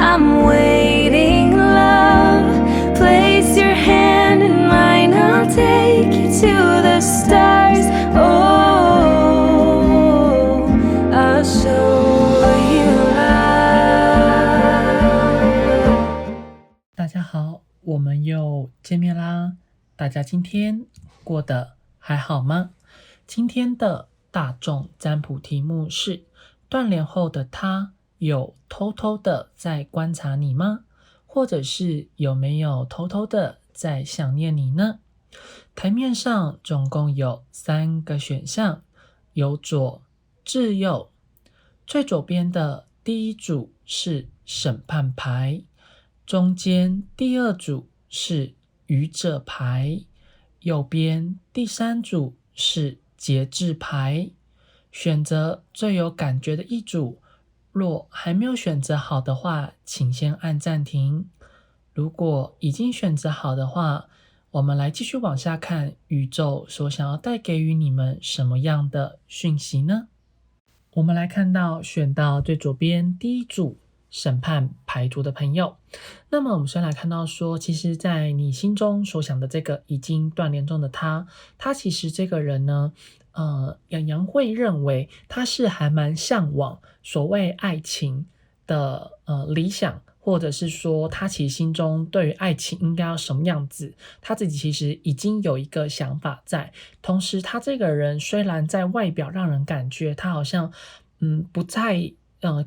I'm waiting, love. Place your hand in mine, I'll take you to the stars. Oh, I'll show you love. 大家好，我们又见面啦！大家今天过得还好吗？今天的大众占卜题目是：断联后的他有偷偷的在观察你吗？或者是有没有偷偷的在想念你呢？台面上总共有3个选项，由左至右。最左边的第一组是审判牌，中间第2组是愚者牌，右边第3组是节制牌。选择最有感觉的一组，若还没有选择好的话，请先按暂停。如果已经选择好的话，我们来继续往下看，宇宙所想要带给予你们什么样的讯息呢？我们来看到选到最左边第一组审判牌组的朋友，那么我们先来看到说，其实在你心中所想的这个已经断联中的他其实这个人呢，洋洋会认为他是还蛮向往所谓爱情的理想，或者是说他其实心中对于爱情应该要什么样子，他自己其实已经有一个想法在。同时他这个人虽然在外表让人感觉他好像不再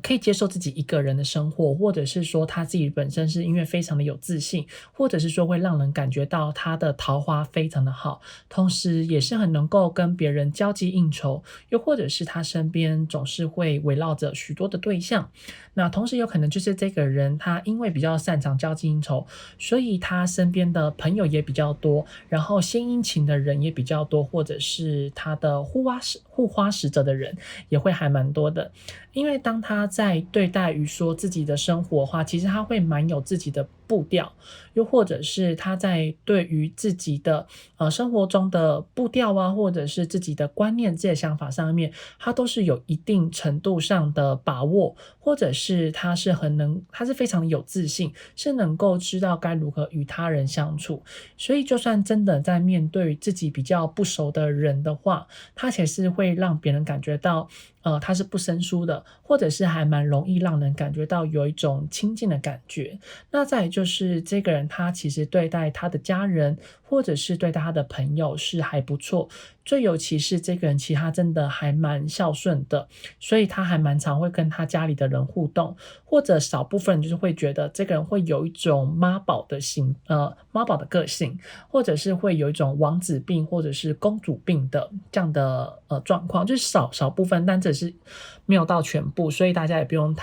可以接受自己一个人的生活，或者是说他自己本身是因为非常的有自信，或者是说会让人感觉到他的桃花非常的好，同时也是很能够跟别人交际应酬，又或者是他身边总是会围绕着许多的对象。那同时有可能就是这个人他因为比较擅长交际应酬，所以他身边的朋友也比较多，然后献殷勤的人也比较多，或者是他的护花使者的人也会还蛮多的。因为当他在对待于说自己的生活的话，其实他会蛮有自己的步调，又或者是他在对于自己的生活中的步调啊，或者是自己的观念这些想法上面，他都是有一定程度上的把握，或者是他是非常有自信，是能够知道该如何与他人相处。所以就算真的在面对自己比较不熟的人的话，他其实会让别人感觉到他是不生疏的，或者是还蛮容易让人感觉到有一种亲近的感觉。那再来就是这个人他其实对待他的家人，或者是对待他的朋友是还不错，最尤其是这个人其实他真的还蛮孝顺的，所以他还蛮常会跟他家里的人互动，或者少部分人就是会觉得这个人会有一种妈宝的个性，或者是会有一种王子病或者是公主病的这样的状况，就是少部分，但这是没有到全部，所以大家也不用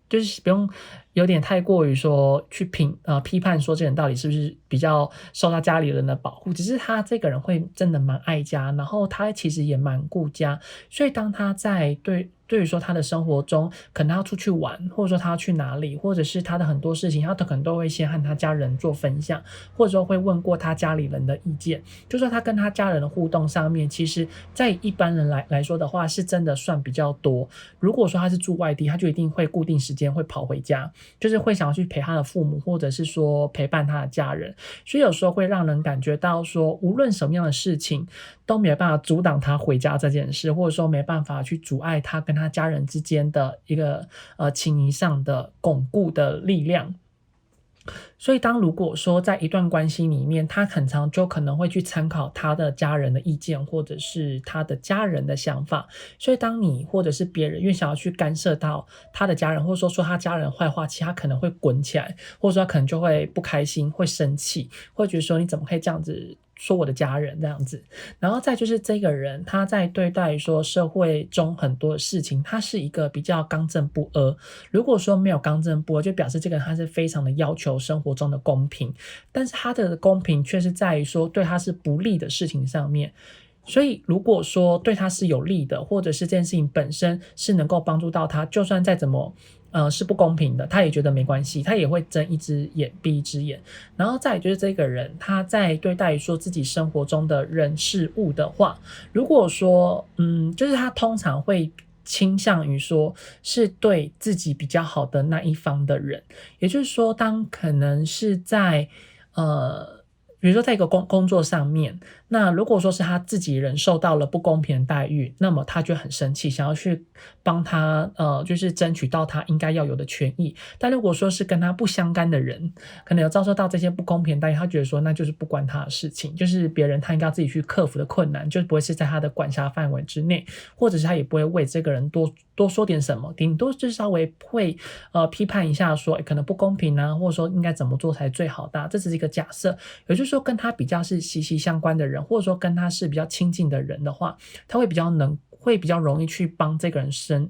就是不用有点太过于说去批判说这人到底是不是比较受到家里人的保护，只是他这个人会真的蛮爱家，然后他其实也蛮顾家，所以当他在对于说他的生活中可能要出去玩，或者说他要去哪里，或者是他的很多事情他可能都会先和他家人做分享，或者说会问过他家里人的意见，就说他跟他家人的互动上面，其实在一般人来说的话是真的算比较多。如果说他是住外地，他就一定会固定时间会跑回家，就是会想要去陪他的父母，或者是说陪伴他的家人，所以有时候会让人感觉到说无论什么样的事情都没有办法阻挡他回家这件事，或者说没办法去阻碍他跟他家人之间的一个情谊上的巩固的力量。所以如果说在一段关系里面，他很常就可能会去参考他的家人的意见，或者是他的家人的想法，所以当你或者是别人越想要去干涉到他的家人，或者说他家人坏话，其实他可能会滚起来，或者说他可能就会不开心，会生气，会觉得说你怎么可以这样子说我的家人这样子。然后再就是这个人他在对待说社会中很多事情，他是一个比较刚正不阿，如果说没有刚正不阿，就表示这个人他是非常的要求生活中的公平，但是他的公平却是在于说对他是不利的事情上面。所以如果说对他是有利的，或者是这件事情本身是能够帮助到他，就算再怎么是不公平的，他也觉得没关系，他也会睁一只眼闭一只眼。然后再来就是这个人他在对待说自己生活中的人事物的话，如果说就是他通常会倾向于说是对自己比较好的那一方的人。也就是说，当可能是在比如说在一个工作上面，那如果说是他自己人受到了不公平的待遇，那么他就很生气，想要去帮他就是争取到他应该要有的权益。但如果说是跟他不相干的人，可能有遭受到这些不公平的待遇，他觉得说那就是不关他的事情，就是别人他应该要自己去克服的困难，就不会是在他的管辖范围之内，或者是他也不会为这个人多说点什么，顶多就是稍微会批判一下说可能不公平啊，或者说应该怎么做才最好的这只是一个假设。也就是说跟他比较是息息相关的人，或者说跟他是比较亲近的人的话，他会比较容易去帮这个人声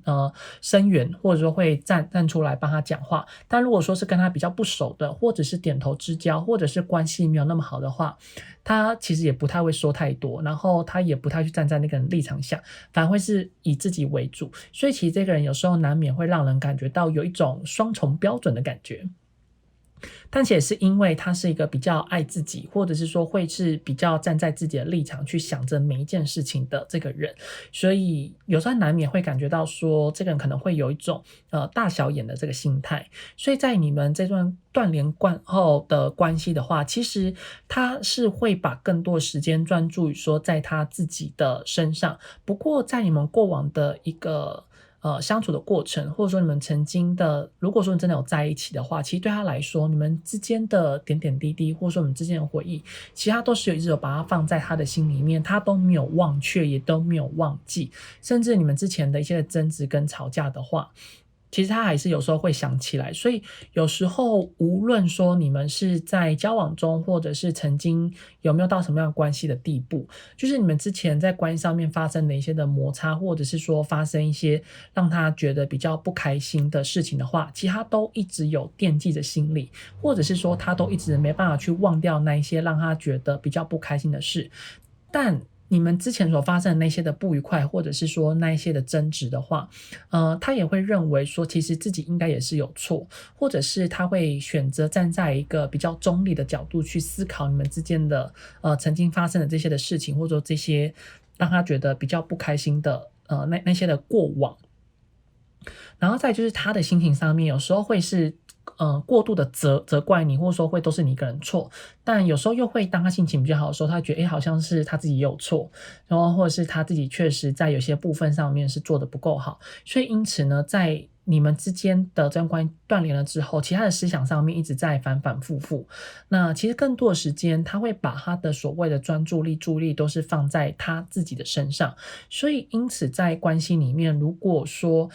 援，或者说会站出来帮他讲话。但如果说是跟他比较不熟的，或者是点头之交，或者是关系没有那么好的话，他其实也不太会说太多，然后他也不太去站在那个人立场下，反而会是以自己为主。所以其实这个人有时候难免会让人感觉到有一种双重标准的感觉。但其实也是因为他是一个比较爱自己，或者是说会是比较站在自己的立场去想着每一件事情的这个人，所以有时候难免会感觉到说这个人可能会有一种大小眼的这个心态。所以在你们这段断联后的关系的话，其实他是会把更多时间专注于说在他自己的身上。不过在你们过往的一个相处的过程，或者说你们曾经的，如果说你真的有在一起的话，其实对他来说，你们之间的点点滴滴，或者说你们之间的回忆，其实他都是一直有把它放在他的心里面，他都没有忘却，也都没有忘记。甚至你们之前的一些争执跟吵架的话，其实他还是有时候会想起来。所以有时候无论说你们是在交往中，或者是曾经有没有到什么样的关系的地步，就是你们之前在关系上面发生的一些的摩擦，或者是说发生一些让他觉得比较不开心的事情的话，其实他都一直有惦记着心里，或者是说他都一直没办法去忘掉那一些让他觉得比较不开心的事。但你们之前所发生的那些的不愉快，或者是说那一些的争执的话，他也会认为说其实自己应该也是有错，或者是他会选择站在一个比较中立的角度去思考你们之间的曾经发生的这些的事情，或者说这些让他觉得比较不开心的那些的过往。然后再就是他的心情上面有时候会是过度的责怪你，或者说会都是你一个人错，但有时候又会当他心情比较好的时候，他觉得好像是他自己也有错，然后或者是他自己确实在有些部分上面是做得不够好。所以因此呢，在你们之间的这段关系断联了之后，其实他的思想上面一直在反反复复。那其实更多的时间他会把他的所谓的专注力注意力都是放在他自己的身上。所以因此在关系里面，如果说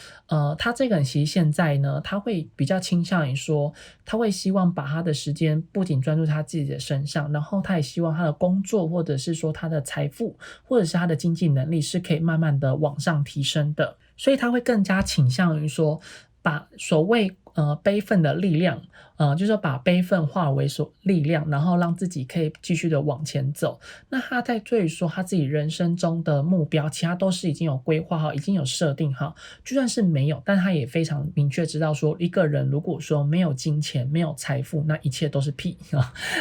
他这个人其实现在呢，他会比较倾向于说他会希望把他的时间不仅专注他自己的身上，然后他也希望他的工作，或者是说他的财富，或者是他的经济能力是可以慢慢的往上提升的。所以他会更加倾向于说把所谓悲愤的力量就是说把悲愤化为力量，然后让自己可以继续的往前走。那他在对于说他自己人生中的目标，其他都是已经有规划好，已经有设定好，就算是没有，但他也非常明确知道说一个人如果说没有金钱，没有财富，那一切都是屁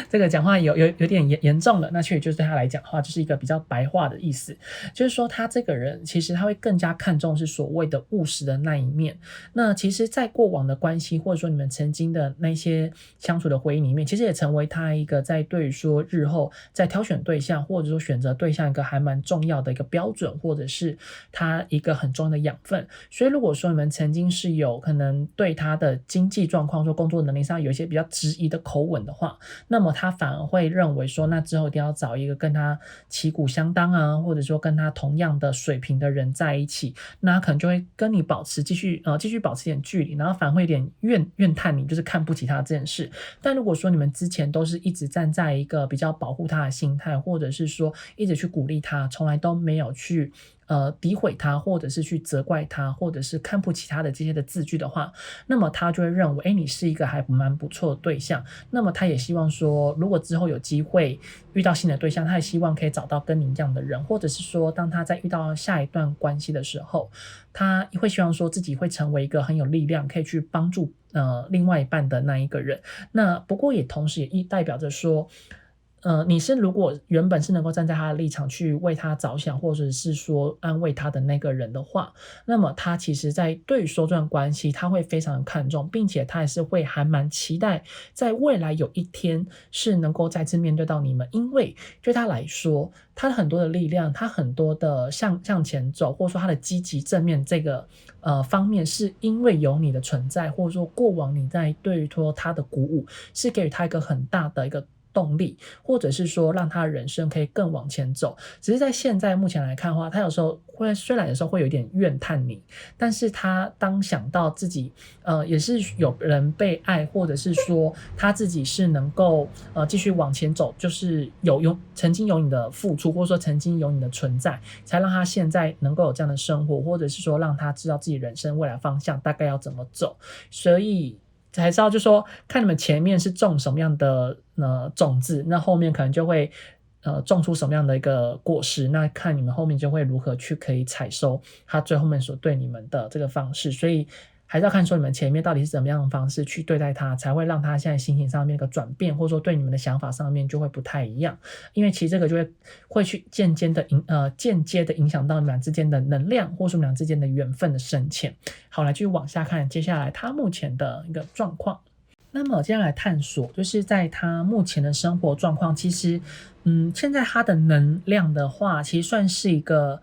这个讲话有点严重了，那确实就是对他来讲的话，就是一个比较白话的意思，就是说他这个人其实他会更加看重是所谓的务实的那一面。那其实在过往的关系，或者说你们曾经的那些相处的回忆里面，其实也成为他一个在对于说日后在挑选对象，或者说选择对象一个还蛮重要的一个标准，或者是他一个很重要的养分。所以如果说你们曾经是有可能对他的经济状况，说工作能力上有一些比较质疑的口吻的话，那么他反而会认为说那之后一定要找一个跟他旗鼓相当啊，或者说跟他同样的水平的人在一起，那他可能就会跟你继续保持一点距离，然后反而会有点怨叹你，就是看不起他这件事。但如果说你们之前都是一直站在一个比较保护他的心态，或者是说一直去鼓励他，从来都没有去诋毁他，或者是去责怪他，或者是看不起他的这些的字句的话，那么他就会认为你是一个还蛮不错的对象。那么他也希望说如果之后有机会遇到新的对象，他也希望可以找到跟你一样的人，或者是说当他在遇到下一段关系的时候，他会希望说自己会成为一个很有力量可以去帮助另外一半的那一个人。那不过也同时也代表着说你是如果原本是能够站在他的立场去为他着想，或者是说安慰他的那个人的话，那么他其实在对于说这段关系他会非常看重，并且他也是会还蛮期待在未来有一天是能够再次面对到你们，因为对他来说他很多的力量，他很多的向前走，或者说他的积极正面这个方面，是因为有你的存在，或者说过往你在对于说他的鼓舞，是给予他一个很大的一个动力，或者是说让他的人生可以更往前走。只是在现在目前来看的话，他有时候会虽然有时候会有点怨叹你，但是他当想到自己也是有人被爱，或者是说他自己是能够继续往前走，就是曾经有你的付出，或者说曾经有你的存在，才让他现在能够有这样的生活，或者是说让他知道自己人生未来方向大概要怎么走。所以才知道就说看你们前面是种什么样的种子，那后面可能就会种出什么样的一个果实，那看你们后面就会如何去可以采收他最后面所对你们的这个方式。所以还是要看说你们前面到底是怎么样的方式去对待他，才会让他现在心情上面一个转变，或者说对你们的想法上面就会不太一样。因为其实这个就会去间接的影响到你们俩之间的能量，或者说你们俩之间的缘分的深浅。好，来继续往下看接下来他目前的一个状况。那么接下来探索就是在他目前的生活状况，其实现在他的能量的话，其实算是一个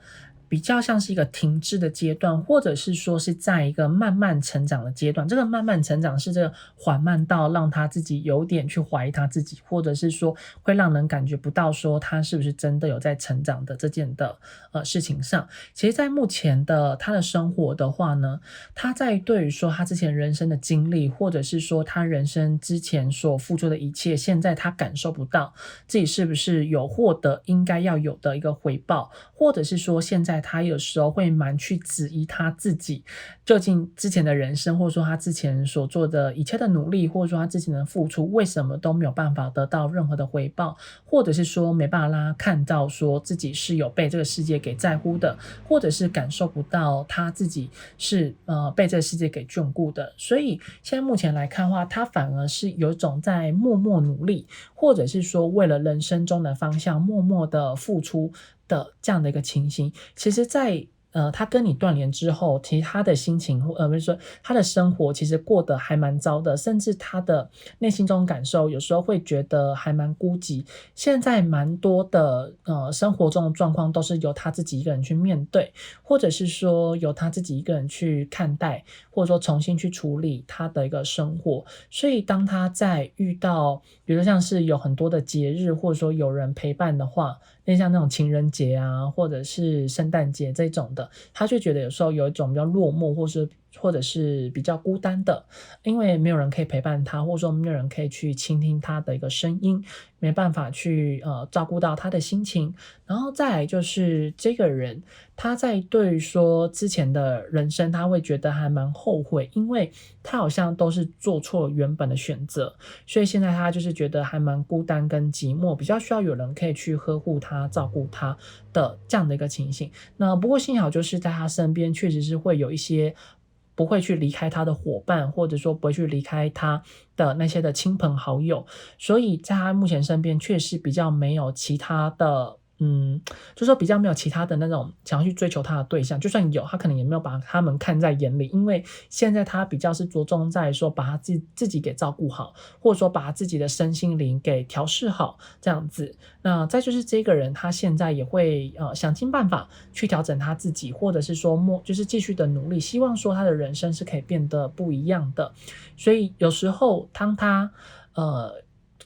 比较像是一个停滞的阶段，或者是说是在一个慢慢成长的阶段。这个慢慢成长是这个缓慢到让他自己有点去怀疑他自己，或者是说会让人感觉不到说他是不是真的有在成长的这件的事情上。其实在目前的他的生活的话呢，他在对于说他之前人生的经历，或者是说他人生之前所付出的一切，现在他感受不到自己是不是有获得应该要有的一个回报，或者是说现在他有时候会蛮去质疑他自己究竟之前的人生，或者说他之前所做的一切的努力，或者说他之前的付出为什么都没有办法得到任何的回报，或者是说没办法让他看到说自己是有被这个世界给在乎的，或者是感受不到他自己是被这个世界给眷顾的。所以现在目前来看的话，他反而是有一种在默默努力，或者是说为了人生中的方向默默的付出的这样的一个情形。其实在他跟你断联之后，其实他的心情不是说他的生活其实过得还蛮糟的，甚至他的内心中感受有时候会觉得还蛮孤寂。现在蛮多的生活中的状况都是由他自己一个人去面对，或者是说由他自己一个人去看待，或者说重新去处理他的一个生活。所以当他在遇到比如说像是有很多的节日，或者说有人陪伴的话，像那种情人节啊，或者是圣诞节这种的，他就觉得有时候有一种比较落寞，或者是比较孤单的，因为没有人可以陪伴他，或者说没有人可以去倾听他的一个声音，没办法去照顾到他的心情。然后再来就是这个人他在对于说之前的人生，他会觉得还蛮后悔，因为他好像都是做错原本的选择，所以现在他就是觉得还蛮孤单跟寂寞，比较需要有人可以去呵护他照顾他的这样的一个情形。那不过幸好就是在他身边确实是会有一些不会去离开他的伙伴，或者说不会去离开他的那些的亲朋好友，所以在他目前身边确实比较没有其他的就说比较没有其他的那种想要去追求他的对象，就算有他可能也没有把他们看在眼里，因为现在他比较是着重在说把他自己给照顾好，或者说把自己的身心灵给调试好这样子。那再就是这个人他现在也会想尽办法去调整他自己，或者是说就是继续的努力，希望说他的人生是可以变得不一样的。所以有时候当他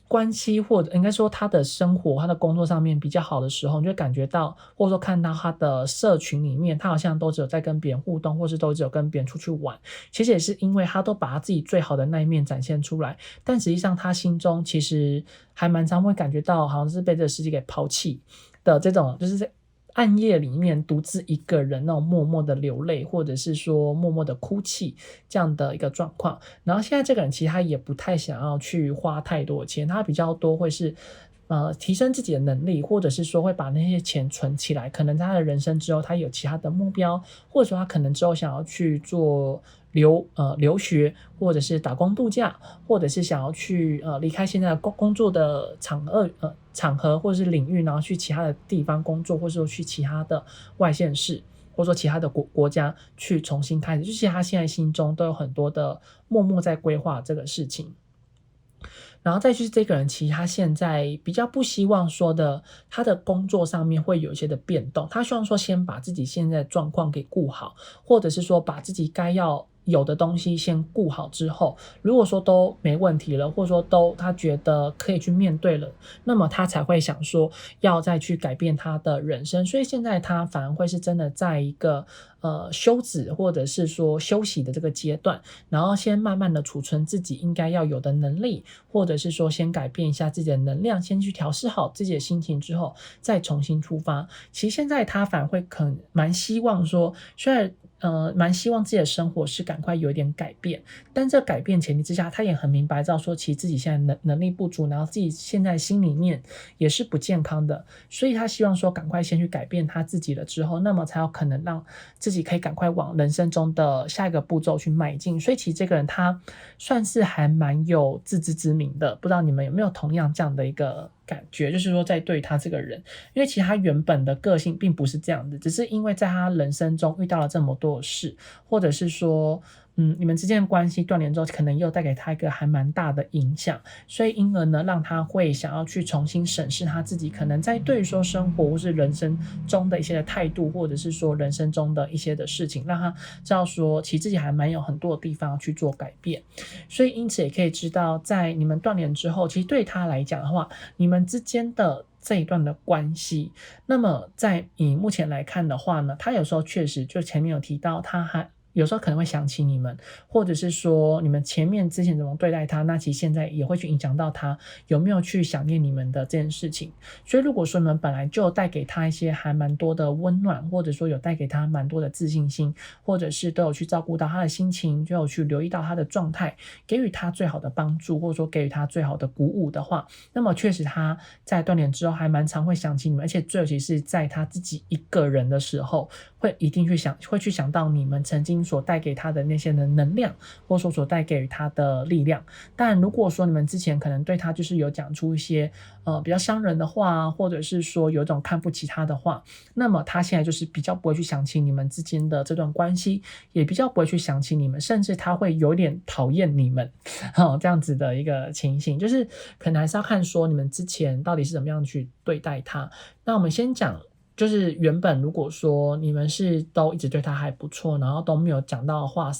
关系或者应该说他的生活他的工作上面比较好的时候，你就感觉到或者说看到他的社群里面，他好像都只有在跟别人互动，或是都只有跟别人出去玩。其实也是因为他都把他自己最好的那一面展现出来，但实际上他心中其实还蛮常会感觉到好像是被这个世界给抛弃的，这种就是在暗夜里面独自一个人那种默默的流泪，或者是说默默的哭泣这样的一个状况。然后现在这个人其实他也不太想要去花太多钱，他比较多会是提升自己的能力，或者是说会把那些钱存起来，可能他的人生之后他有其他的目标，或者说他可能之后想要去做留学，或者是打工度假，或者是想要去离开现在的工作的场合或者是领域，然后去其他的地方工作，或者说去其他的外县市，或者说其他的国家去重新开始，就是他现在心中都有很多的默默在规划这个事情。然后再就是这个人，其实他现在比较不希望说的，他的工作上面会有一些的变动，他希望说先把自己现在的状况给顾好，或者是说把自己该要有的东西先顾好之后，如果说都没问题了，或者说他觉得可以去面对了，那么他才会想说要再去改变他的人生。所以现在他反而会是真的在一个休止或者是说休息的这个阶段，然后先慢慢的储存自己应该要有的能力，或者是说先改变一下自己的能量，先去调试好自己的心情之后再重新出发。其实现在他反而会蛮希望说，虽然蛮希望自己的生活是赶快有一点改变，但这改变前提之下，他也很明白到说，其实自己现在能力不足，然后自己现在心里面也是不健康的，所以他希望说赶快先去改变他自己了之后，那么才有可能让自己可以赶快往人生中的下一个步骤去迈进。所以其实这个人他算是还蛮有自知之明的，不知道你们有没有同样这样的一个感觉，就是说在对他这个人，因为其实他原本的个性并不是这样的，只是因为在他人生中遇到了这么多的事，或者是说你们之间的关系断联之后，可能又带给他一个还蛮大的影响，所以因而呢，让他会想要去重新审视他自己可能在对于说生活或是人生中的一些的态度，或者是说人生中的一些的事情，让他知道说其实自己还蛮有很多的地方去做改变。所以因此也可以知道，在你们断联之后，其实对他来讲的话，你们之间的这一段的关系，那么在以目前来看的话呢，他有时候确实就前面有提到，他还有时候可能会想起你们，或者是说你们前面之前怎么对待他，那其实现在也会去影响到他有没有去想念你们的这件事情。所以如果说你们本来就带给他一些还蛮多的温暖，或者说有带给他蛮多的自信心，或者是都有去照顾到他的心情，就有去留意到他的状态，给予他最好的帮助，或者说给予他最好的鼓舞的话，那么确实他在断联之后还蛮常会想起你们，而且最尤其是在他自己一个人的时候，会去想到你们曾经所带给他的那些的能量，或者说所带给予他的力量。但如果说你们之前可能对他就是有讲出一些比较伤人的话，或者是说有一种看不起他的话，那么他现在就是比较不会去想起你们之间的这段关系，也比较不会去想起你们，甚至他会有点讨厌你们这样子的一个情形，就是可能还是要看说你们之前到底是怎么样去对待他。那我们先讲就是原本如果说你们是都一直对他还不错，然后都没有讲到话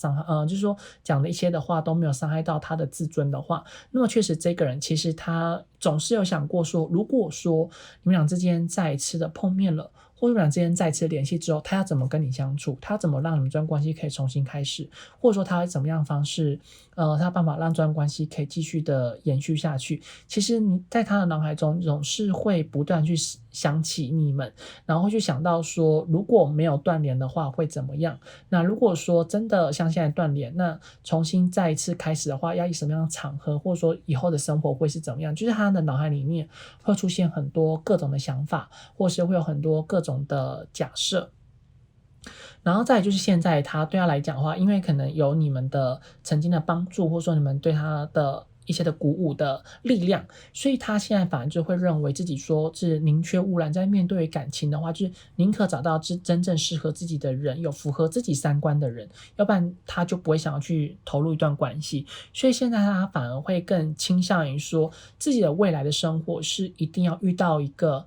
就是说讲的一些的话都没有伤害到他的自尊的话，那么确实这个人其实他总是有想过说，如果说你们俩之间再一次的碰面了，或者你们俩之间再次联系之后，他要怎么跟你相处，他要怎么让你们这段关系可以重新开始，或者说他会怎么样的方式他有办法让这段关系可以继续的延续下去。其实你在他的脑海中总是会不断去想起你们，然后会去想到说如果没有断联的话会怎么样，那如果说真的像现在断联，那重新再一次开始的话要以什么样的场合，或者说以后的生活会是怎么样，就是他的脑海里面会出现很多各种的想法，或是会有很多各种的假设。然后再来就是现在对他来讲的话，因为可能有你们的曾经的帮助，或者说你们对他的一些的鼓舞的力量，所以他现在反而就会认为自己说是宁缺毋滥，在面对感情的话，就是宁可找到真正适合自己的人，有符合自己三观的人，要不然他就不会想要去投入一段关系。所以现在他反而会更倾向于说自己的未来的生活是一定要遇到一个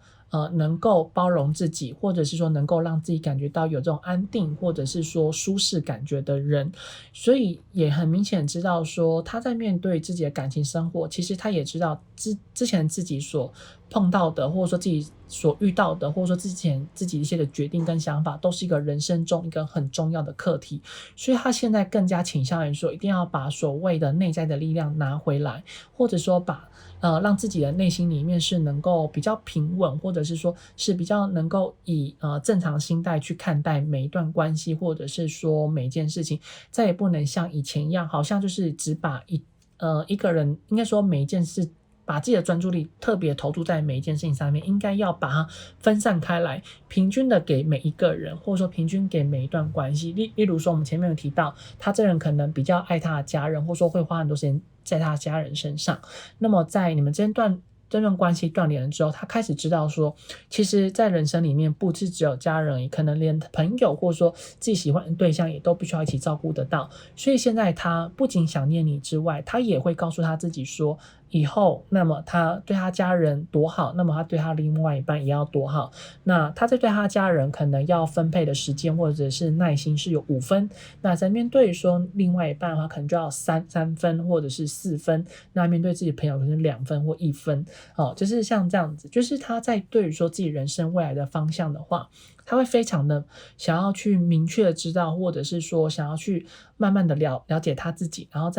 能够包容自己，或者是说能够让自己感觉到有这种安定，或者是说舒适感觉的人。所以也很明显知道说他在面对自己的感情生活，其实他也知道之前自己所碰到的，或者说自己所遇到的，或者说之前自己一些的决定跟想法，都是一个人生中一个很重要的课题。所以他现在更加倾向于说一定要把所谓的内在的力量拿回来，或者说让自己的内心里面是能够比较平稳，或者是说是比较能够以正常心态去看待每一段关系，或者是说每一件事情，再也不能像以前一样，好像就是只把一个人，应该说每一件事把自己的专注力特别投注在每一件事情上面，应该要把它分散开来，平均的给每一个人，或者说平均给每一段关系。例如说我们前面有提到，他这人可能比较爱他的家人，或者说会花很多时间在他的家人身上，那么在你们这段关系断联了之后，他开始知道说，其实在人生里面不是只有家人，也可能连朋友或者说自己喜欢的对象也都必须要一起照顾得到。所以现在他不仅想念你之外，他也会告诉他自己说，以后那么他对他家人多好，那么他对他另外一半也要多好。那他在对他家人可能要分配的时间或者是耐心是有5分，那在面对说另外一半的话，可能就要3分或者是4分。那面对自己的朋友可能2分或1分。就是像这样子，就是他在对于说自己人生未来的方向的话，他会非常的想要去明确的知道，或者是说想要去慢慢的了解他自己，然后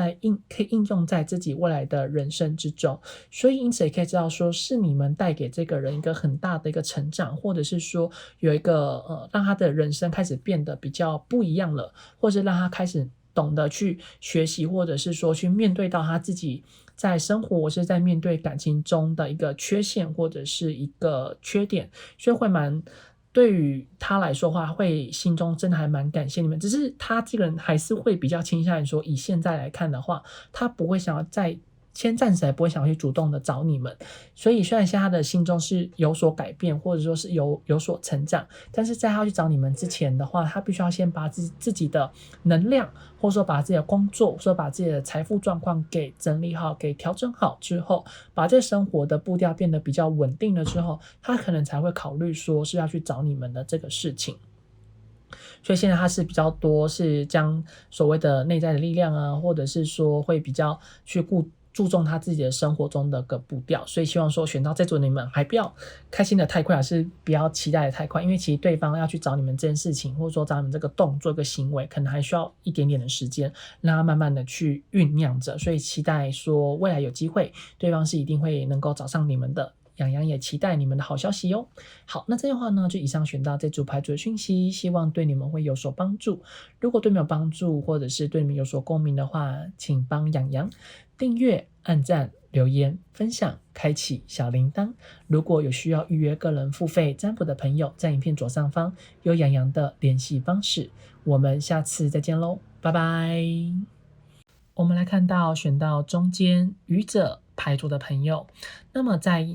可以应用在自己未来的人生之中。所以因此也可以知道说，是你们带给这个人一个很大的一个成长，或者是说有一个让他的人生开始变得比较不一样了，或者让他开始懂得去学习，或者是说去面对到他自己在生活或是在面对感情中的一个缺陷或者是一个缺点。所以会对于他来说的话，会心中真的还蛮感谢你们，只是他这个人还是会比较倾向于说，以现在来看的话，他不会想要暂时还不会想要去主动的找你们。所以虽然现在他的心中是有所改变，或者说是有所成长，但是在他去找你们之前的话，他必须要先把自己的能量，或者说把自己的工作，或者说把自己的财富状况给整理好，给调整好之后，把这生活的步调变得比较稳定了之后，他可能才会考虑说是要去找你们的这个事情。所以现在他是比较多是将所谓的内在的力量啊，或者是说会比较去注重他自己的生活中的个步调。所以希望说选到这组你们还不要开心的太快，还是不要期待的太快，因为其实对方要去找你们这件事情，或者说找你们这个动作一个行为，可能还需要一点点的时间，让他慢慢的去酝酿着。所以期待说未来有机会，对方是一定会能够找上你们的。洋洋也期待你们的好消息哦。好，那这句话呢，就以上选到这组牌组的讯息，希望对你们会有所帮助。如果对你们有帮助，或者是对你们有所共鸣的话，请帮洋洋订阅、按赞、留言、分享、开启小铃铛。如果有需要预约个人付费占卜的朋友，在影片左上方有洋洋的联系方式。我们下次再见喽，拜拜。我们来看到选到中间愚者牌组的朋友，那么在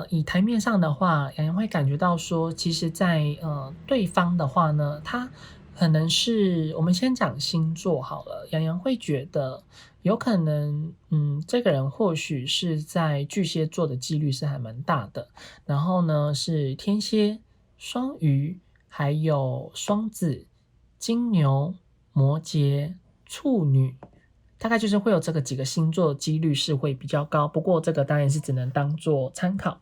以台面上的话，洋洋会感觉到说，其实在对方的话呢，他可能是我们先讲星座好了，洋洋会觉得有可能这个人或许是在巨蟹座的几率是还蛮大的，然后呢是天蝎、双鱼，还有双子、金牛、摩羯、处女，大概就是会有这个几个星座的几率是会比较高，不过这个当然是只能当做参考。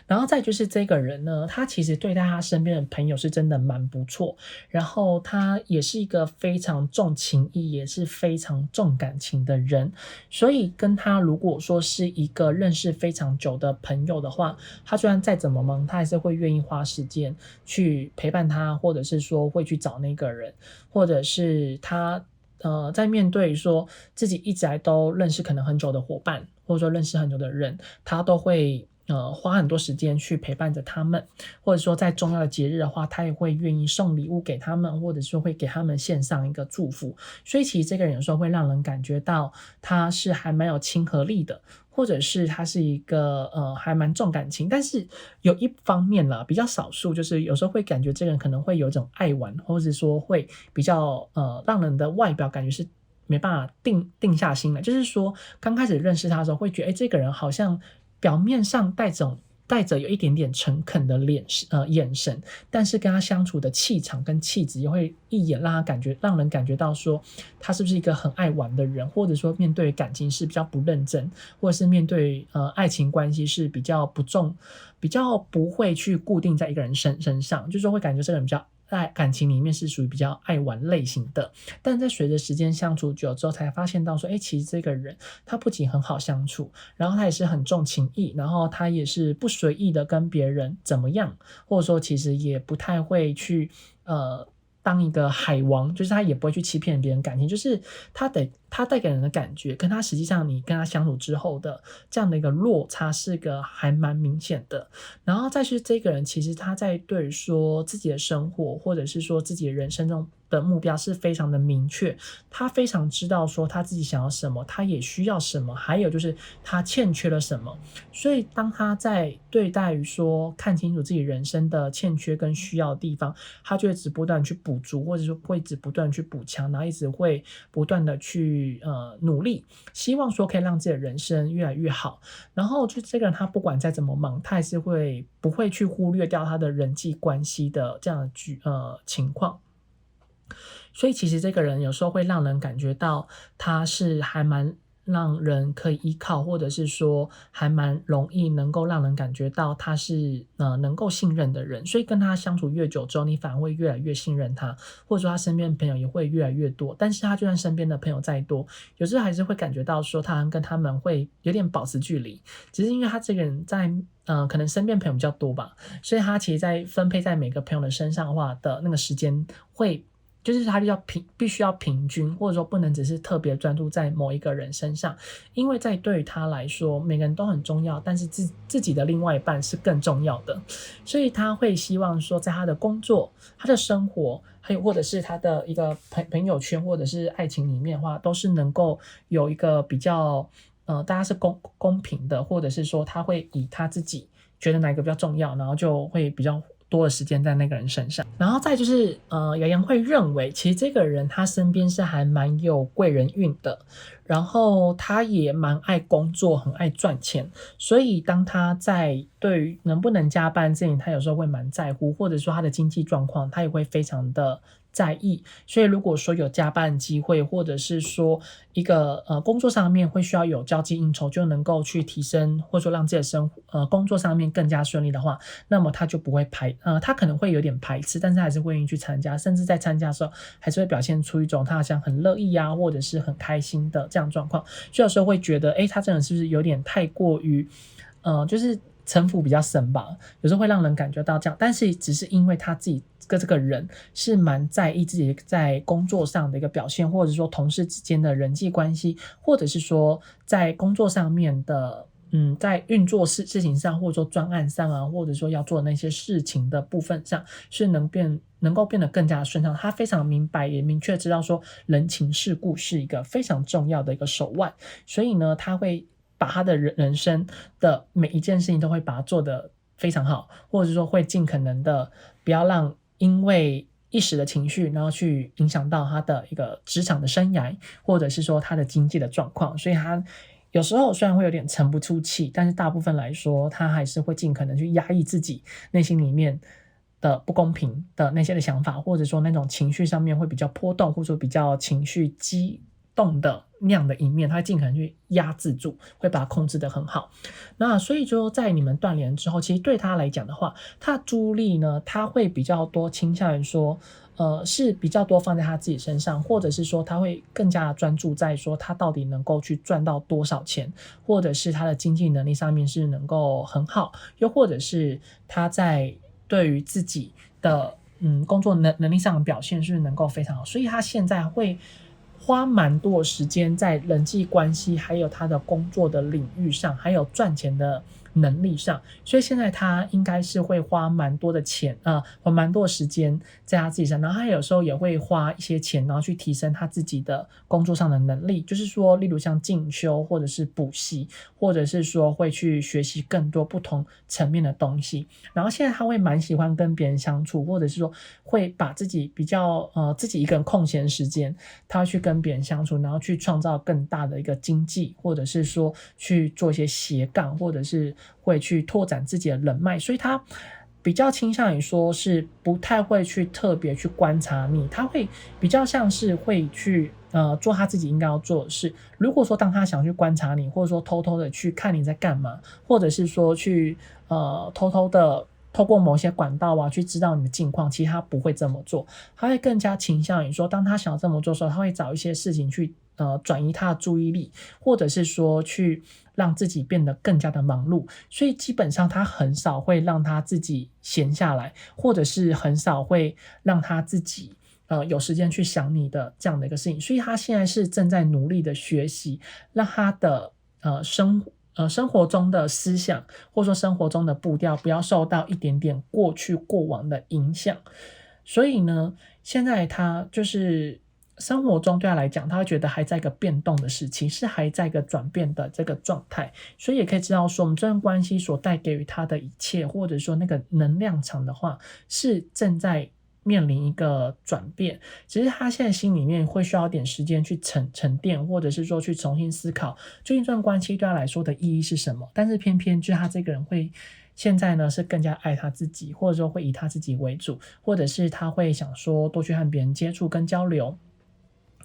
然后再就是这个人呢，他其实对待他身边的朋友是真的蛮不错，然后他也是一个非常重情义，也是非常重感情的人，所以跟他如果说是一个认识非常久的朋友的话，他就算再怎么忙，他还是会愿意花时间去陪伴他，或者是说会去找那个人，或者是他在面对说自己一直来都认识可能很久的伙伴，或者说认识很久的人，他都会花很多时间去陪伴着他们，或者说在重要的节日的话，他也会愿意送礼物给他们，或者说会给他们献上一个祝福。所以其实这个人有时候会让人感觉到他是还蛮有亲和力的，或者是他是一个还蛮重感情，但是有一方面啦，比较少数，就是有时候会感觉这个人可能会有一种爱玩，或者说会比较让人的外表感觉是没办法定下心来，就是说刚开始认识他的时候会觉得这个人好像表面上带着有一点点诚恳的眼神，但是跟他相处的气场跟气质也会一眼让人感觉到说他是不是一个很爱玩的人，或者说面对感情是比较不认真，或者是面对爱情关系是比较不会去固定在一个人身上，就是说会感觉这个人比较在感情里面是属于比较爱玩类型的，但在随着时间相处久之后才发现到说其实这个人他不仅很好相处，然后他也是很重情义，然后他也是不随意的跟别人怎么样，或者说其实也不太会去当一个海王，就是他也不会去欺骗别人感情，就是他的他带给人的感觉跟他实际上你跟他相处之后的这样的一个落差是个还蛮明显的。然后再是这个人其实他在对于说自己的生活或者是说自己的人生中的目标是非常的明确，他非常知道说他自己想要什么，他也需要什么，还有就是他欠缺了什么。所以当他在对待于说看清楚自己人生的欠缺跟需要的地方，他就会一直不断去补足，或者说会一直不断去补强，然后一直会不断的去努力，希望说可以让自己的人生越来越好。然后就这个人他不管再怎么忙，他还是不会去忽略掉他的人际关系的这样的情况。所以其实这个人有时候会让人感觉到他是还蛮让人可以依靠，或者是说还蛮容易能够让人感觉到他是能够信任的人。所以跟他相处越久之后，你反而会越来越信任他，或者说他身边的朋友也会越来越多。但是他就算身边的朋友再多，有时候还是会感觉到说他跟他们会有点保持距离，只是因为他这个人在可能身边朋友比较多吧，所以他其实在分配在每个朋友的身上的话的那个时间会就是他必须要平均，或者说不能只是特别专注在某一个人身上。因为在对于他来说每个人都很重要，但是自己的另外一半是更重要的。所以他会希望说在他的工作、他的生活还有或者是他的一个朋友圈或者是爱情里面的话，都是能够有一个比较大家是公平的，或者是说他会以他自己觉得哪一个比较重要，然后就会比较多的时间在那个人身上。然后再就是雅洋会认为其实这个人他身边是还蛮有贵人运的，然后他也蛮爱工作，很爱赚钱。所以当他在对于能不能加班这点他有时候会蛮在乎，或者说他的经济状况他也会非常的在意。所以如果说有加班机会，或者是说一个工作上面会需要有交际应酬，就能够去提升或者说让自己的工作上面更加顺利的话，那么他就不会他可能会有点排斥，但是还是会愿意去参加，甚至在参加的时候还是会表现出一种他好像很乐意啊，或者是很开心的这样状况。所以有时候会觉得他这人是不是有点太过于就是城府比较深吧，有时候会让人感觉到这样。但是只是因为他自己这个人是蛮在意自己在工作上的一个表现，或者说同事之间的人际关系，或者是说在工作上面的在运作事情上，或者说专案上啊，或者说要做的那些事情的部分上，是能够变得更加顺畅。他非常明白也明确知道说人情世故是一个非常重要的一个手腕，所以呢他会把他的人生的每一件事情都会把它做得非常好，或者说会尽可能的不要让因为一时的情绪然后去影响到他的一个职场的生涯，或者是说他的经济的状况。所以他有时候虽然会有点沉不住气，但是大部分来说他还是会尽可能去压抑自己内心里面的不公平的那些的想法，或者说那种情绪上面会比较波动，或者说比较情绪激动的那样的一面，他会尽可能去压制住，会把它控制得很好。那所以就在你们断联之后，其实对他来讲的话，他的注意力呢，他会比较多倾向于说是比较多放在他自己身上，或者是说他会更加专注在说他到底能够去赚到多少钱，或者是他的经济能力上面是能够很好，又或者是他在对于自己的工作能力上的表现是能够非常好。所以他现在会花蛮多时间在人际关系还有他的工作的领域上，还有赚钱的能力上。所以现在他应该是会花蛮多的钱花蛮多的时间在他自己上，然后他有时候也会花一些钱然后去提升他自己的工作上的能力，就是说例如像进修或者是补习，或者是说会去学习更多不同层面的东西。然后现在他会蛮喜欢跟别人相处，或者是说会把自己比较自己一个人空闲时间，他会去跟别人相处，然后去创造更大的一个经济，或者是说去做一些斜杠，或者是会去拓展自己的人脉。所以他比较倾向于说是不太会去特别去观察你，他会比较像是会去做他自己应该要做的事。如果说当他想去观察你，或者说偷偷的去看你在干嘛，或者是说去偷偷的透过某些管道啊去知道你的近况，其实他不会这么做。他会更加倾向于说当他想要这么做的时候，他会找一些事情去转移他的注意力，或者是说去让自己变得更加的忙碌。所以基本上他很少会让他自己闲下来，或者是很少会让他自己有时间去想你的这样的一个事情，所以他现在是正在努力的学习，让他的生活中的思想或者说生活中的步调不要受到一点点过去过往的影响。所以呢，现在他就是生活中对他来讲，他会觉得还在一个变动的时期，是还在一个转变的这个状态，所以也可以知道说，我们这段关系所带给予他的一切，或者说那个能量场的话，是正在面临一个转变，只是他现在心里面会需要点时间去沉淀，或者是说去重新思考究竟这段关系对他来说的意义是什么。但是偏偏就是他这个人会现在呢是更加爱他自己，或者说会以他自己为主，或者是他会想说多去和别人接触跟交流，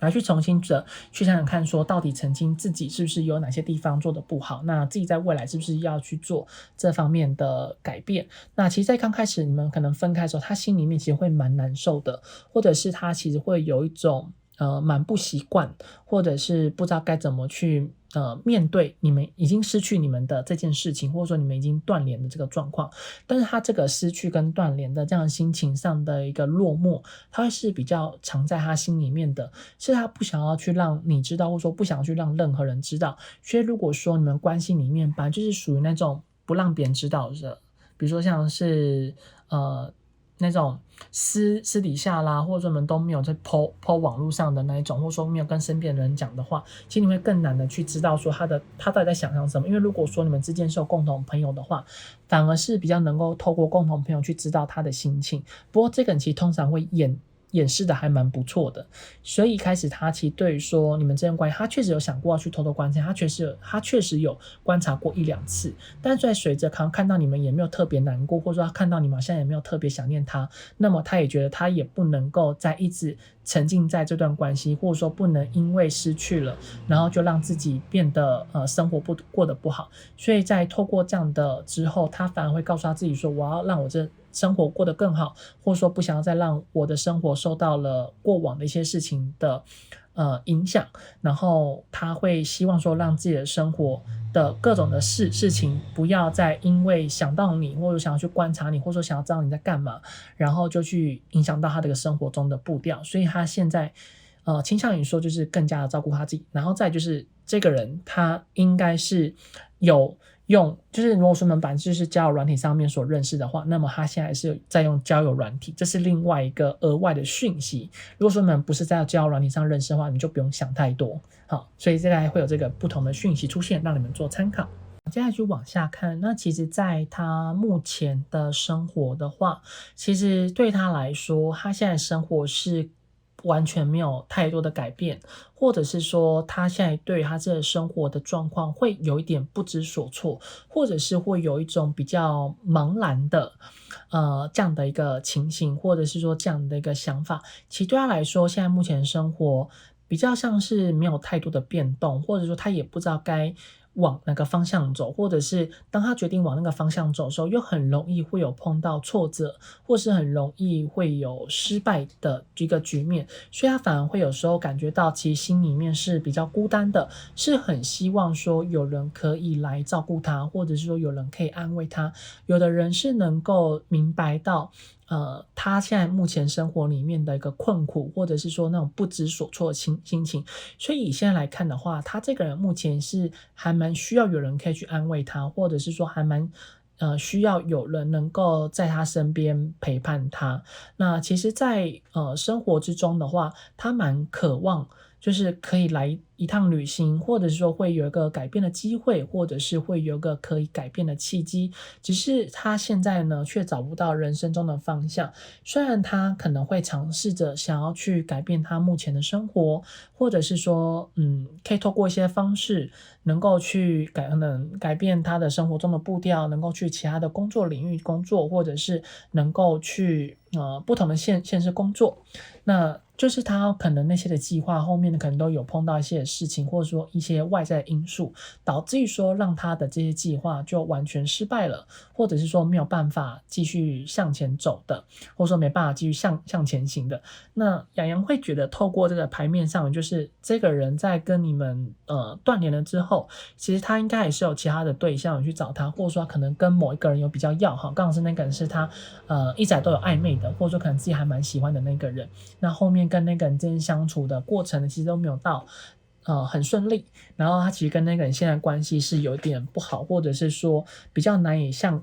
来去重新的去想想看说到底曾经自己是不是有哪些地方做得不好，那自己在未来是不是要去做这方面的改变。那其实在刚开始你们可能分开的时候，他心里面其实会蛮难受的，或者是他其实会有一种蛮不习惯，或者是不知道该怎么去面对你们已经失去你们的这件事情，或者说你们已经断联的这个状况。但是他这个失去跟断联的这样心情上的一个落寞，他会是比较藏在他心里面的，是他不想要去让你知道，或者说不想要去让任何人知道。所以如果说你们关系里面本来就是属于那种不让别人知道的，比如说像是那种私底下啦，或者说你们都没有在 po 网络上的那一种，或者说没有跟身边的人讲的话，其实你会更难的去知道说他到底在想象什么。因为如果说你们之间是有共同朋友的话，反而是比较能够透过共同朋友去知道他的心情。不过这个人其实通常会掩饰的还蛮不错的，所以一开始他其实对于说你们这段关系，他确实有想过要去偷偷观察，他确实有观察过1-2次，但是在随着看到你们也没有特别难过，或者说他看到你们好像也没有特别想念他，那么他也觉得他也不能够再一直沉浸在这段关系，或者说不能因为失去了然后就让自己变得生活过得不好，所以在透过这样的之后，他反而会告诉他自己说，我要让我这生活过得更好，或者说不想要再让我的生活受到了过往的一些事情的影响，然后他会希望说让自己的生活的各种的事情不要再因为想到你，或者想要去观察你，或者说想要知道你在干嘛，然后就去影响到他的生活中的步调。所以他现在倾向于说就是更加的照顾他自己，然后再就是这个人他应该是有就是如果说你们本来就是交友软体上面所认识的话，那么他现在是在用交友软体，这是另外一个额外的讯息。如果说你们不是在交友软体上认识的话，你就不用想太多。好，所以接下来会有这个不同的讯息出现，让你们做参考。接下来就往下看，那其实在他目前的生活的话，其实对他来说，他现在生活是完全没有太多的改变，或者是说他现在对于他这个生活的状况会有一点不知所措，或者是会有一种比较茫然的这样的一个情形，或者是说这样的一个想法。其实对他来说，现在目前生活比较像是没有太多的变动，或者说他也不知道该往哪个方向走，或者是当他决定往那个方向走的时候，又很容易会有碰到挫折，或是很容易会有失败的一个局面，所以他反而会有时候感觉到其实心里面是比较孤单的，是很希望说有人可以来照顾他，或者是说有人可以安慰他，有的人是能够明白到他现在目前生活里面的一个困苦，或者是说那种不知所措的心情，所以以现在来看的话，他这个人目前是还蛮需要有人可以去安慰他，或者是说还蛮需要有人能够在他身边陪伴他。那其实在生活之中的话，他蛮渴望就是可以来一趟旅行，或者是说会有一个改变的机会，或者是会有一个可以改变的契机，只是他现在呢却找不到人生中的方向。虽然他可能会尝试着想要去改变他目前的生活，或者是说可以透过一些方式能够去改变他的生活中的步调，能够去其他的工作领域工作，或者是能够去不同的县市工作。那就是他可能那些的计划后面可能都有碰到一些事情，或者说一些外在的因素，导致于说让他的这些计划就完全失败了，或者是说没有办法继续向前走的，或者说没办法继续向前行的。那洋洋会觉得透过这个牌面上，就是这个人在跟你们断联了之后，其实他应该也是有其他的对象去找他，或者说他可能跟某一个人有比较要好，刚好是那个人是他一直都有暧昧的，或者说可能自己还蛮喜欢的那个人，那后面跟那个人之间相处的过程呢，其实都没有到很顺利，然后他其实跟那个人现在关系是有点不好，或者是说比较难以向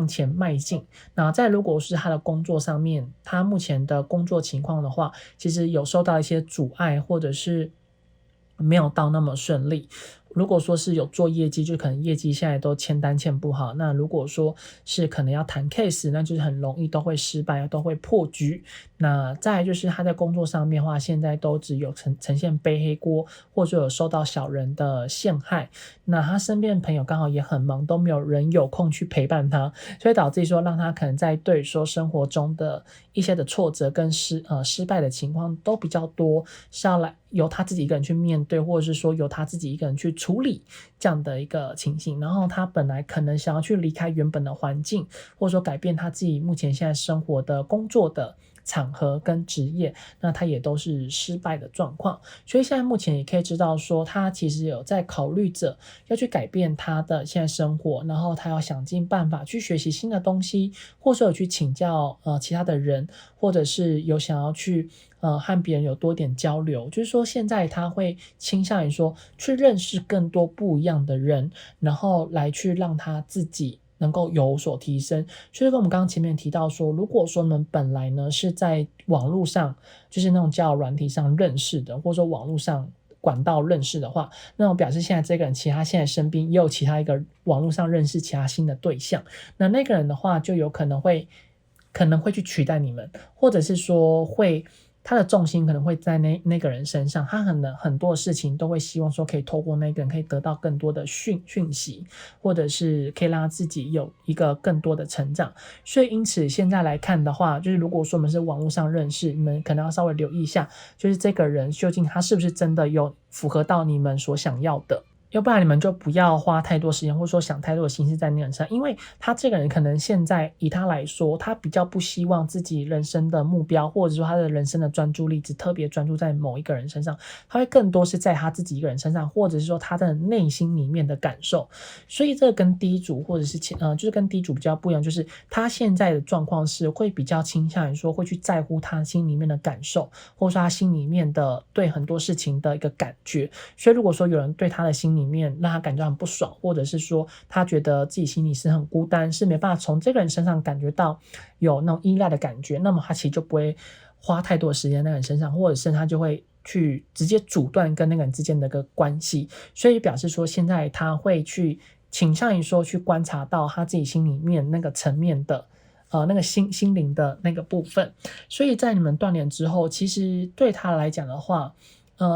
前迈进。那再如果是他的工作上面，他目前的工作情况的话，其实有受到一些阻碍，或者是没有到那么顺利。如果说是有做业绩，就可能业绩现在都签单签不好，那如果说是可能要谈 case， 那就是很容易都会失败，都会破局。那再来就是他在工作上面的话，现在都只有呈现背黑锅，或者有受到小人的陷害。那他身边的朋友刚好也很忙，都没有人有空去陪伴他，所以导致说让他可能在对说生活中的一些的挫折跟失败的情况都比较多，是要来由他自己一个人去面对，或者是说由他自己一个人去处理这样的一个情形。然后他本来可能想要去离开原本的环境，或者说改变他自己目前现在生活的工作的场合跟职业，那他也都是失败的状况。所以现在目前也可以知道说，他其实有在考虑着要去改变他的现在生活，然后他要想尽办法去学习新的东西，或者有去请教其他的人，或者是有想要去和别人有多点交流。就是说现在他会倾向于说去认识更多不一样的人，然后来去让他自己能够有所提升。所以跟我们刚刚前面提到说，如果说你们本来呢是在网络上，就是那种交友软体上认识的，或者说网络上管道认识的话，那我表示现在这个人其实他现在身边也有其他一个网络上认识其他新的对象，那个人的话就有可能会去取代你们，或者是说他的重心可能会在那个人身上，他可能很多事情都会希望说可以透过那个人可以得到更多的讯息，或者是可以让他自己有一个更多的成长。所以因此现在来看的话，就是如果说我们是网络上认识，你们可能要稍微留意一下，就是这个人究竟他是不是真的有符合到你们所想要的。要不然你们就不要花太多时间，或者说想太多的心思在那个人上，因为他这个人可能现在以他来说，他比较不希望自己人生的目标，或者说他的人生的专注力只特别专注在某一个人身上，他会更多是在他自己一个人身上，或者是说他的内心里面的感受。所以这个跟第一组或者是就是跟第一组比较不一样，就是他现在的状况是会比较倾向于说会去在乎他心里面的感受，或者说他心里面的对很多事情的一个感觉。所以如果说有人对他的心里面让他感觉很不爽，或者是说他觉得自己心里是很孤单，是没办法从这个人身上感觉到有那种依赖的感觉，那么他其实就不会花太多的时间在那个人身上，或者是他就会去直接阻断跟那个人之间的一个关系。所以表示说现在他会去倾向于说去观察到他自己心里面那个层面的那个心灵的那个部分。所以在你们断联之后，其实对他来讲的话，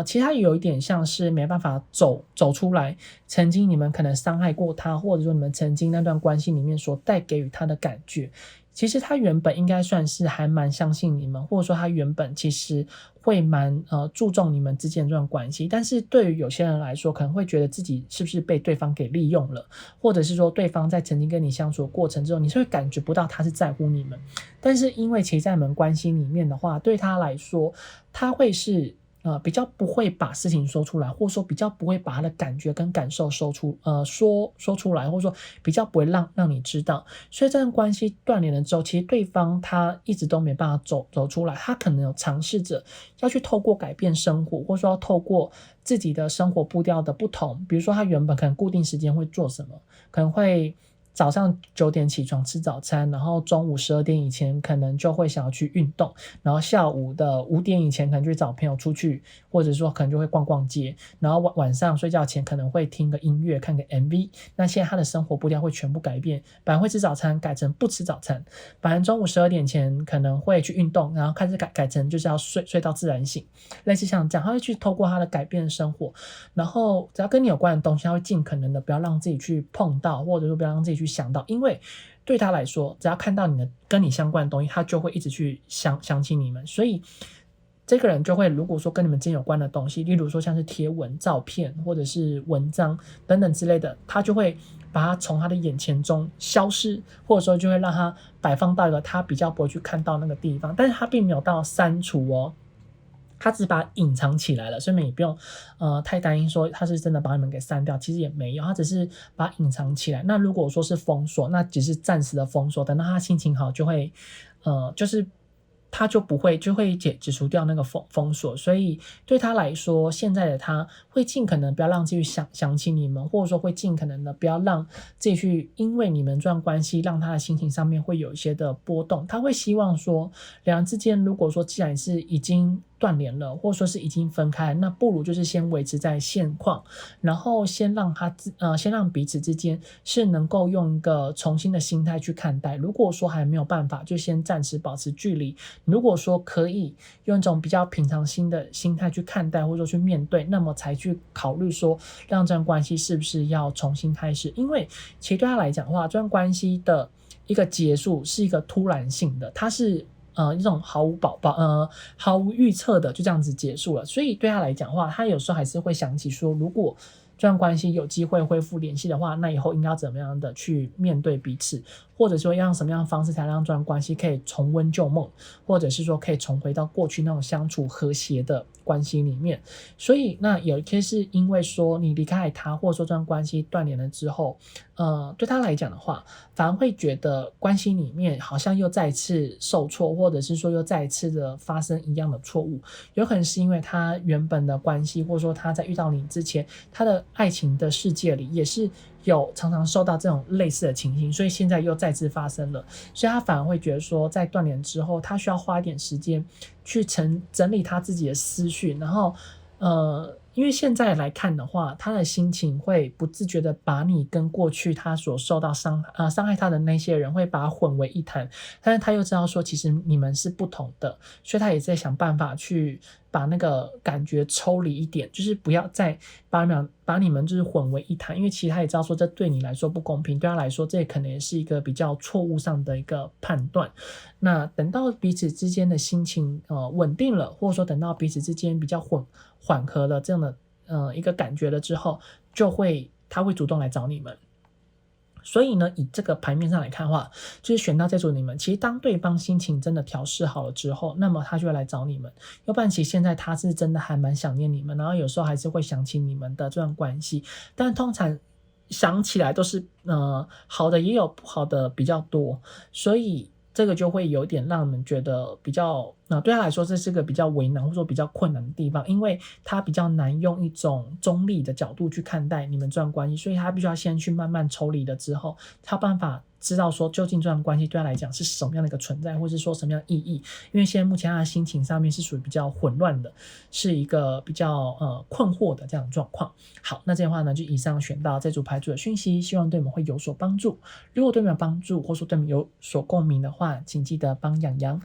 其实他有一点像是没办法走出来，曾经你们可能伤害过他，或者说你们曾经那段关系里面所带给予他的感觉，其实他原本应该算是还蛮相信你们，或者说他原本其实会蛮注重你们之间这段关系。但是对于有些人来说，可能会觉得自己是不是被对方给利用了，或者是说对方在曾经跟你相处的过程之中，你是会感觉不到他是在乎你们。但是因为其实在你们关系里面的话，对他来说，他会是比较不会把事情说出来，或者说比较不会把他的感觉跟感受说出来，或者说比较不会让你知道。所以这段关系断联了之后，其实对方他一直都没办法走出来，他可能有尝试着要去透过改变生活，或者说要透过自己的生活步调的不同，比如说他原本可能固定时间会做什么，可能会早上9点起床吃早餐，然后中午12点以前可能就会想要去运动，然后下午的5点以前可能就会找朋友出去，或者说可能就会逛逛街，然后晚上睡觉前可能会听个音乐看个 MV。 那现在他的生活步调会全部改变，本来会吃早餐改成不吃早餐，本来中午12点前可能会去运动，然后开始改成就是要睡到自然醒，类似像这样，他会去透过他的改变生活，然后只要跟你有关的东西，他会尽可能的不要让自己去碰到，或者说不要让自己去想到，因为对他来说，只要看到跟你相关的东西，他就会一直去想起你们。所以这个人就会如果说跟你们之间有关的东西，例如说像是贴文、照片或者是文章等等之类的，他就会把它从他的眼前中消失，或者说就会让他摆放到一个他比较不会去看到那个地方，但是他并没有到删除哦，他只是把它隐藏起来了，所以你们也不用太担心说他是真的把你们给删掉，其实也没有，他只是把它隐藏起来。那如果说是封锁，那只是暂时的封锁，等到他心情好就会就是他就不会就会解除掉那个封锁，所以对他来说，现在的他会尽可能不要让自己想起你们，或者说会尽可能的不要让自己去因为你们这段关系让他的心情上面会有一些的波动。他会希望说两人之间如果说既然是已经断联了，或者说是已经分开了，那不如就是先维持在现况，然后先让彼此之间是能够用一个重新的心态去看待。如果说还没有办法，就先暂时保持距离。如果说可以用一种比较平常心的心态去看待，或者说去面对，那么才去考虑说让这段关系是不是要重新开始。因为其实对他来讲的话，这段关系的一个结束是一个突然性的，它是一种毫无预测的就这样子结束了，所以对他来讲的话，他有时候还是会想起说，如果这段关系有机会恢复联系的话，那以后应该要怎么样的去面对彼此，或者说要用什么样的方式才让这段关系可以重温旧梦，或者是说可以重回到过去那种相处和谐的关系里面。所以那有一些是因为说你离开他，或者说这段关系断联了之后，对他来讲的话，反而会觉得关系里面好像又再次受挫，或者是说又再一次的发生一样的错误。有可能是因为他原本的关系，或者说他在遇到你之前，他的爱情的世界里也是有常常受到这种类似的情形，所以现在又再次发生了，所以他反而会觉得说在断联之后，他需要花一点时间去整理他自己的思绪，然后因为现在来看的话，他的心情会不自觉的把你跟过去他所受到伤害他的那些人会把它混为一谈，但是他又知道说其实你们是不同的，所以他也在想办法去把那个感觉抽离一点，就是不要再把你们就是混为一谈，因为其实他也知道说这对你来说不公平，对他来说这可能也是一个比较错误上的一个判断。那等到彼此之间的心情稳定了，或者说等到彼此之间比较缓和了这样的一个感觉了之后，他会主动来找你们。所以呢，以这个牌面上来看的话，就是选到这组你们，其实当对方心情真的调试好了之后，那么他就会来找你们。要不然其实现在他是真的还蛮想念你们，然后有时候还是会想起你们的这段关系，但通常想起来都是好的也有不好的比较多，所以这个就会有点让你们觉得比较对他来说这是个比较为难或者说比较困难的地方，因为他比较难用一种中立的角度去看待你们这段关系，所以他必须要先去慢慢抽离了之后，他有办法知道说究竟这段关系对他来讲是什么样的一个存在，或是说什么样的意义。因为现在目前他的心情上面是属于比较混乱的，是一个比较困惑的这样的状况。好，那这样的话呢，就以上选到这组牌组的讯息，希望对你们会有所帮助。如果对你们有帮助，或者说对你们有所共鸣的话，请记得帮洋洋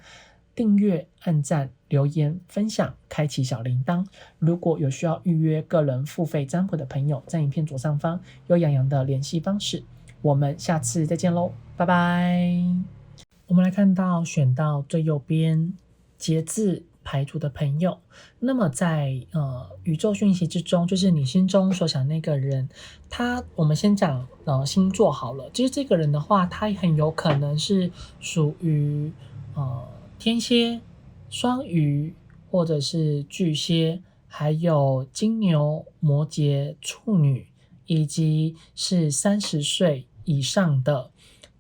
订阅、按赞、留言、分享、开启小铃铛。如果有需要预约个人付费占卜的朋友，在影片左上方有洋洋的联系方式。我们下次再见喽，拜拜。我们来看到选到最右边节制牌组的朋友，那么在宇宙讯息之中，就是你心中所想那个人，我们先讲星座好了。其实这个人的话，他很有可能是属于天蝎、双鱼或者是巨蟹，还有金牛、摩羯、处女，以及是30岁以上的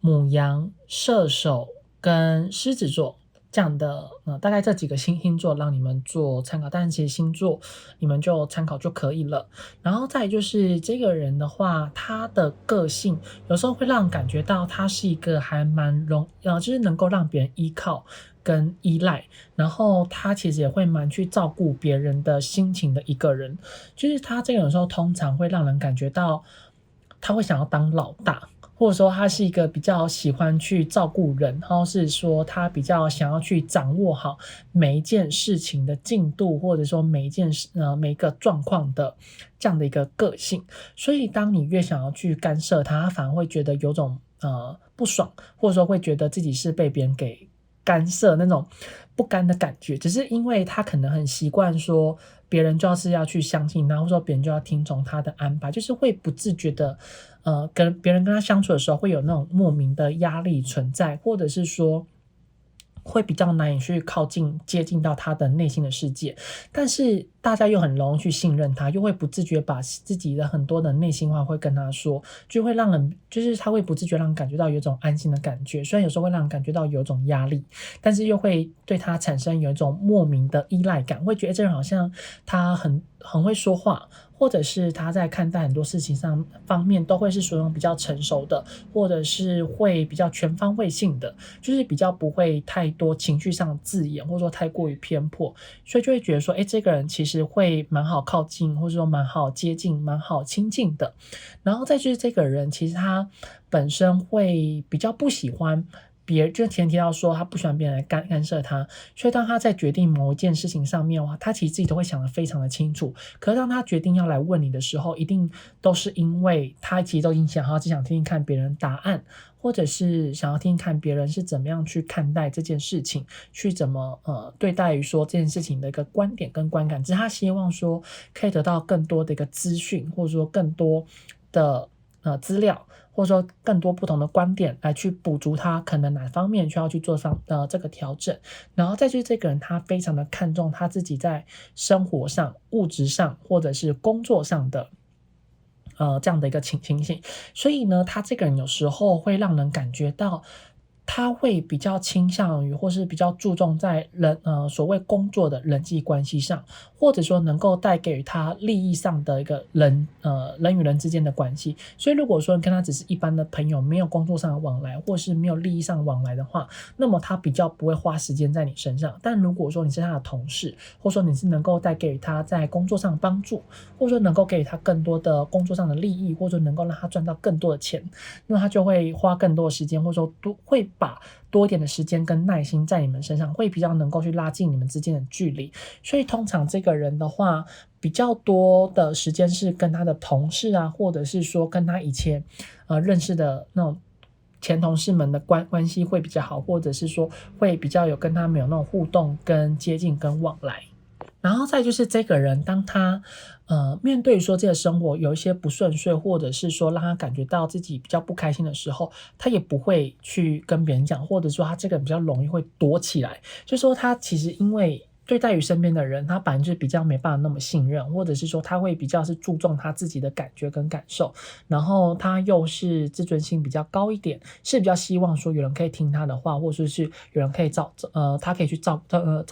牡羊、射手跟狮子座这样的大概这几个星座让你们做参考，但其实星座你们就参考就可以了。然后再就是这个人的话，他的个性有时候会让人感觉到他是一个还蛮就是能够让别人依靠跟依赖，然后他其实也会蛮去照顾别人的心情的一个人。就是他这个有时候通常会让人感觉到他会想要当老大，或者说他是一个比较喜欢去照顾人，然后是说他比较想要去掌握好每一件事情的进度，或者说每一个状况的这样的一个个性。所以当你越想要去干涉他反而会觉得有种不爽，或者说会觉得自己是被别人给干涉那种不甘的感觉，只是因为他可能很习惯说别人就是要去相信他，或者说别人就要听从他的安排，就是会不自觉的跟别人跟他相处的时候会有那种莫名的压力存在，或者是说会比较难以去接近到他的内心的世界，但是大家又很容易去信任他，又会不自觉把自己的很多的内心话会跟他说，就会让人就是他会不自觉让人感觉到有一种安心的感觉，虽然有时候会让人感觉到有一种压力，但是又会对他产生有一种莫名的依赖感，会觉得这人好像他很会说话，或者是他在看待很多事情方面都会是属于比较成熟的，或者是会比较全方位性的，就是比较不会太多情绪上的字眼，或者说太过于偏颇，所以就会觉得说这个人其实会蛮好靠近，或者说蛮好接近，蛮好亲近的。然后再就是这个人其实他本身会比较不喜欢就前提到说他不喜欢别人来干涉他，所以当他在决定某一件事情上面的话，他其实自己都会想得非常的清楚，可是当他决定要来问你的时候，一定都是因为他其实都已经想好，只想听听看别人答案，或者是想要听听看别人是怎么样去看待这件事情，去怎么对待于说这件事情的一个观点跟观感，只是他希望说可以得到更多的一个资讯，或者说更多的资料，或者说更多不同的观点来去补足他可能哪方面需要去做这个调整。然后再就是这个人他非常的看重他自己在生活上、物质上或者是工作上的这样的一个情形，所以呢他这个人有时候会让人感觉到他会比较倾向于或是比较注重在所谓工作的人际关系上，或者说能够带给他利益上的一个人与人之间的关系。所以如果说你跟他只是一般的朋友，没有工作上的往来，或是没有利益上的往来的话，那么他比较不会花时间在你身上。但如果说你是他的同事，或者说你是能够带给他在工作上的帮助，或者说能够给予他更多的工作上的利益，或者说能够让他赚到更多的钱，那他就会花更多的时间，或者说会把多一点的时间跟耐心在你们身上，会比较能够去拉近你们之间的距离。所以通常这个人的话比较多的时间是跟他的同事啊，或者是说跟他以前认识的那种前同事们的关系会比较好，或者是说会比较有跟他们有那种互动跟接近跟往来。然后再就是这个人当他面对说这个生活有一些不顺遂，或者是说让他感觉到自己比较不开心的时候，他也不会去跟别人讲，或者说他这个人比较容易会躲起来，就是说他其实因为对待于身边的人，他本来就比较没办法那么信任，或者是说他会比较是注重他自己的感觉跟感受，然后他又是自尊心比较高一点，是比较希望说有人可以听他的话，或者是有人可以他可以去照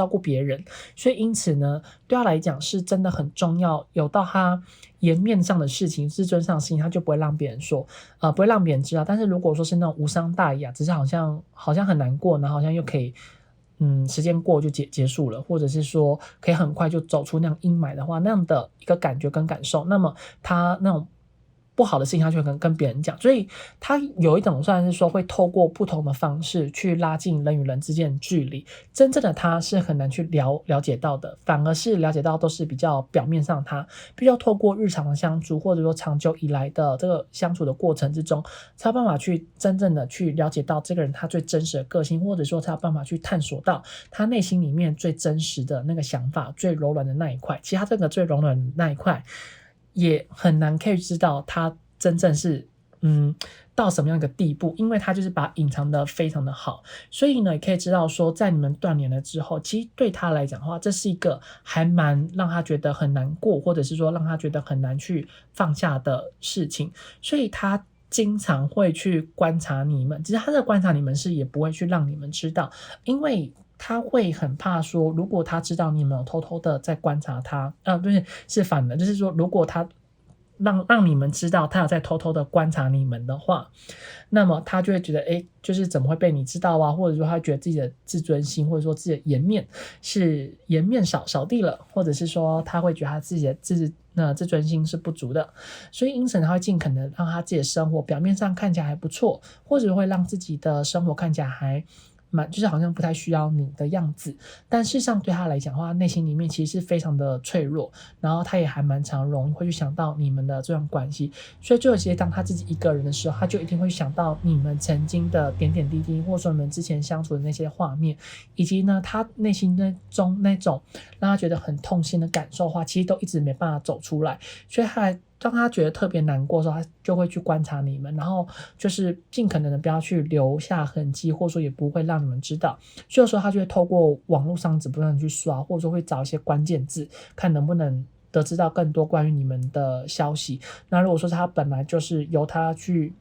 顾别人，所以因此呢对他来讲是真的很重要，有到他颜面上的事情、自尊上的事情，他就不会让别人说不会让别人知道。但是如果说是那种无伤大雅，只是好像很难过，然后好像又可以时间过就结束了，或者是说可以很快就走出那样阴霾的话，那样的一个感觉跟感受，那么他那种不好的事情他就会跟别人讲，所以他有一种算是说会透过不同的方式去拉近人与人之间的距离，真正的他是很难去了解到的，反而是了解到都是比较表面上，他必须要透过日常的相处，或者说长久以来的这个相处的过程之中，才有办法去真正的去了解到这个人他最真实的个性，或者说才有办法去探索到他内心里面最真实的那个想法，最柔软的那一块。其实他这个最柔软的那一块也很难可以知道他真正是到什么样一个地步，因为他就是把隐藏的非常的好，所以呢也可以知道说在你们断联了之后，其实对他来讲的话，这是一个还蛮让他觉得很难过，或者是说让他觉得很难去放下的事情，所以他经常会去观察你们，只是他的观察你们是也不会去让你们知道，因为他会很怕说如果他知道你们有偷偷的在观察他不是反的，就是说如果他让你们知道他有在偷偷的观察你们的话，那么他就会觉得就是怎么会被你知道啊，或者说他觉得自己的自尊心或者说自己的颜面扫地了，或者是说他会觉得他自己的自尊心是不足的，所以因此他会尽可能让他自己的生活表面上看起来还不错，或者会让自己的生活看起来还就是好像不太需要你的样子，但事实上对他来讲的话，内心里面其实是非常的脆弱，然后他也还蛮常容易会去想到你们的这段关系，所以就有些当他自己一个人的时候，他就一定会想到你们曾经的点点滴滴，或者说你们之前相处的那些画面，以及呢他内心中那种让他觉得很痛心的感受的话，其实都一直没办法走出来，所以当他觉得特别难过的时候，他就会去观察你们，然后就是尽可能的不要去留下痕迹，或者说也不会让你们知道。所以有时候他就会透过网络上不断去刷，或者说会找一些关键字，看能不能得知到更多关于你们的消息。那如果说他本来就是由他去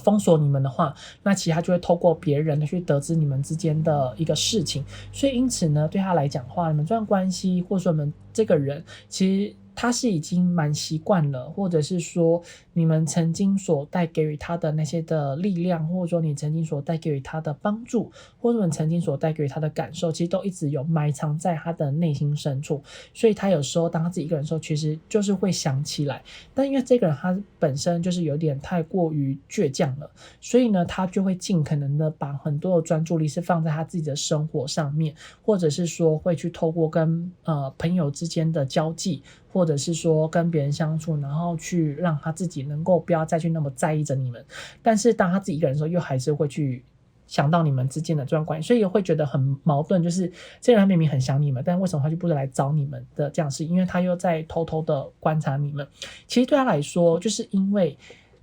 封锁你们的话，那其实他就会透过别人去得知你们之间的一个事情。所以因此呢，对他来讲的话，你们这段关系或者说你们这个人，其实他是已经蛮习惯了，或者是说你们曾经所带给予他的那些的力量，或者说你曾经所带给予他的帮助，或者你曾经所带给予他的感受，其实都一直有埋藏在他的内心深处。所以他有时候当他自己一个人的时候，其实就是会想起来，但因为这个人他本身就是有点太过于倔强了，所以呢他就会尽可能的把很多的专注力是放在他自己的生活上面，或者是说会去透过跟朋友之间的交际，或者是说跟别人相处，然后去让他自己能够不要再去那么在意着你们。但是当他自己一个人的时候，又还是会去想到你们之间的这段关系，所以会觉得很矛盾，就是这个人他明明很想你们，但为什么他就不来找你们的这样事？因为他又在偷偷的观察你们。其实对他来说，就是因为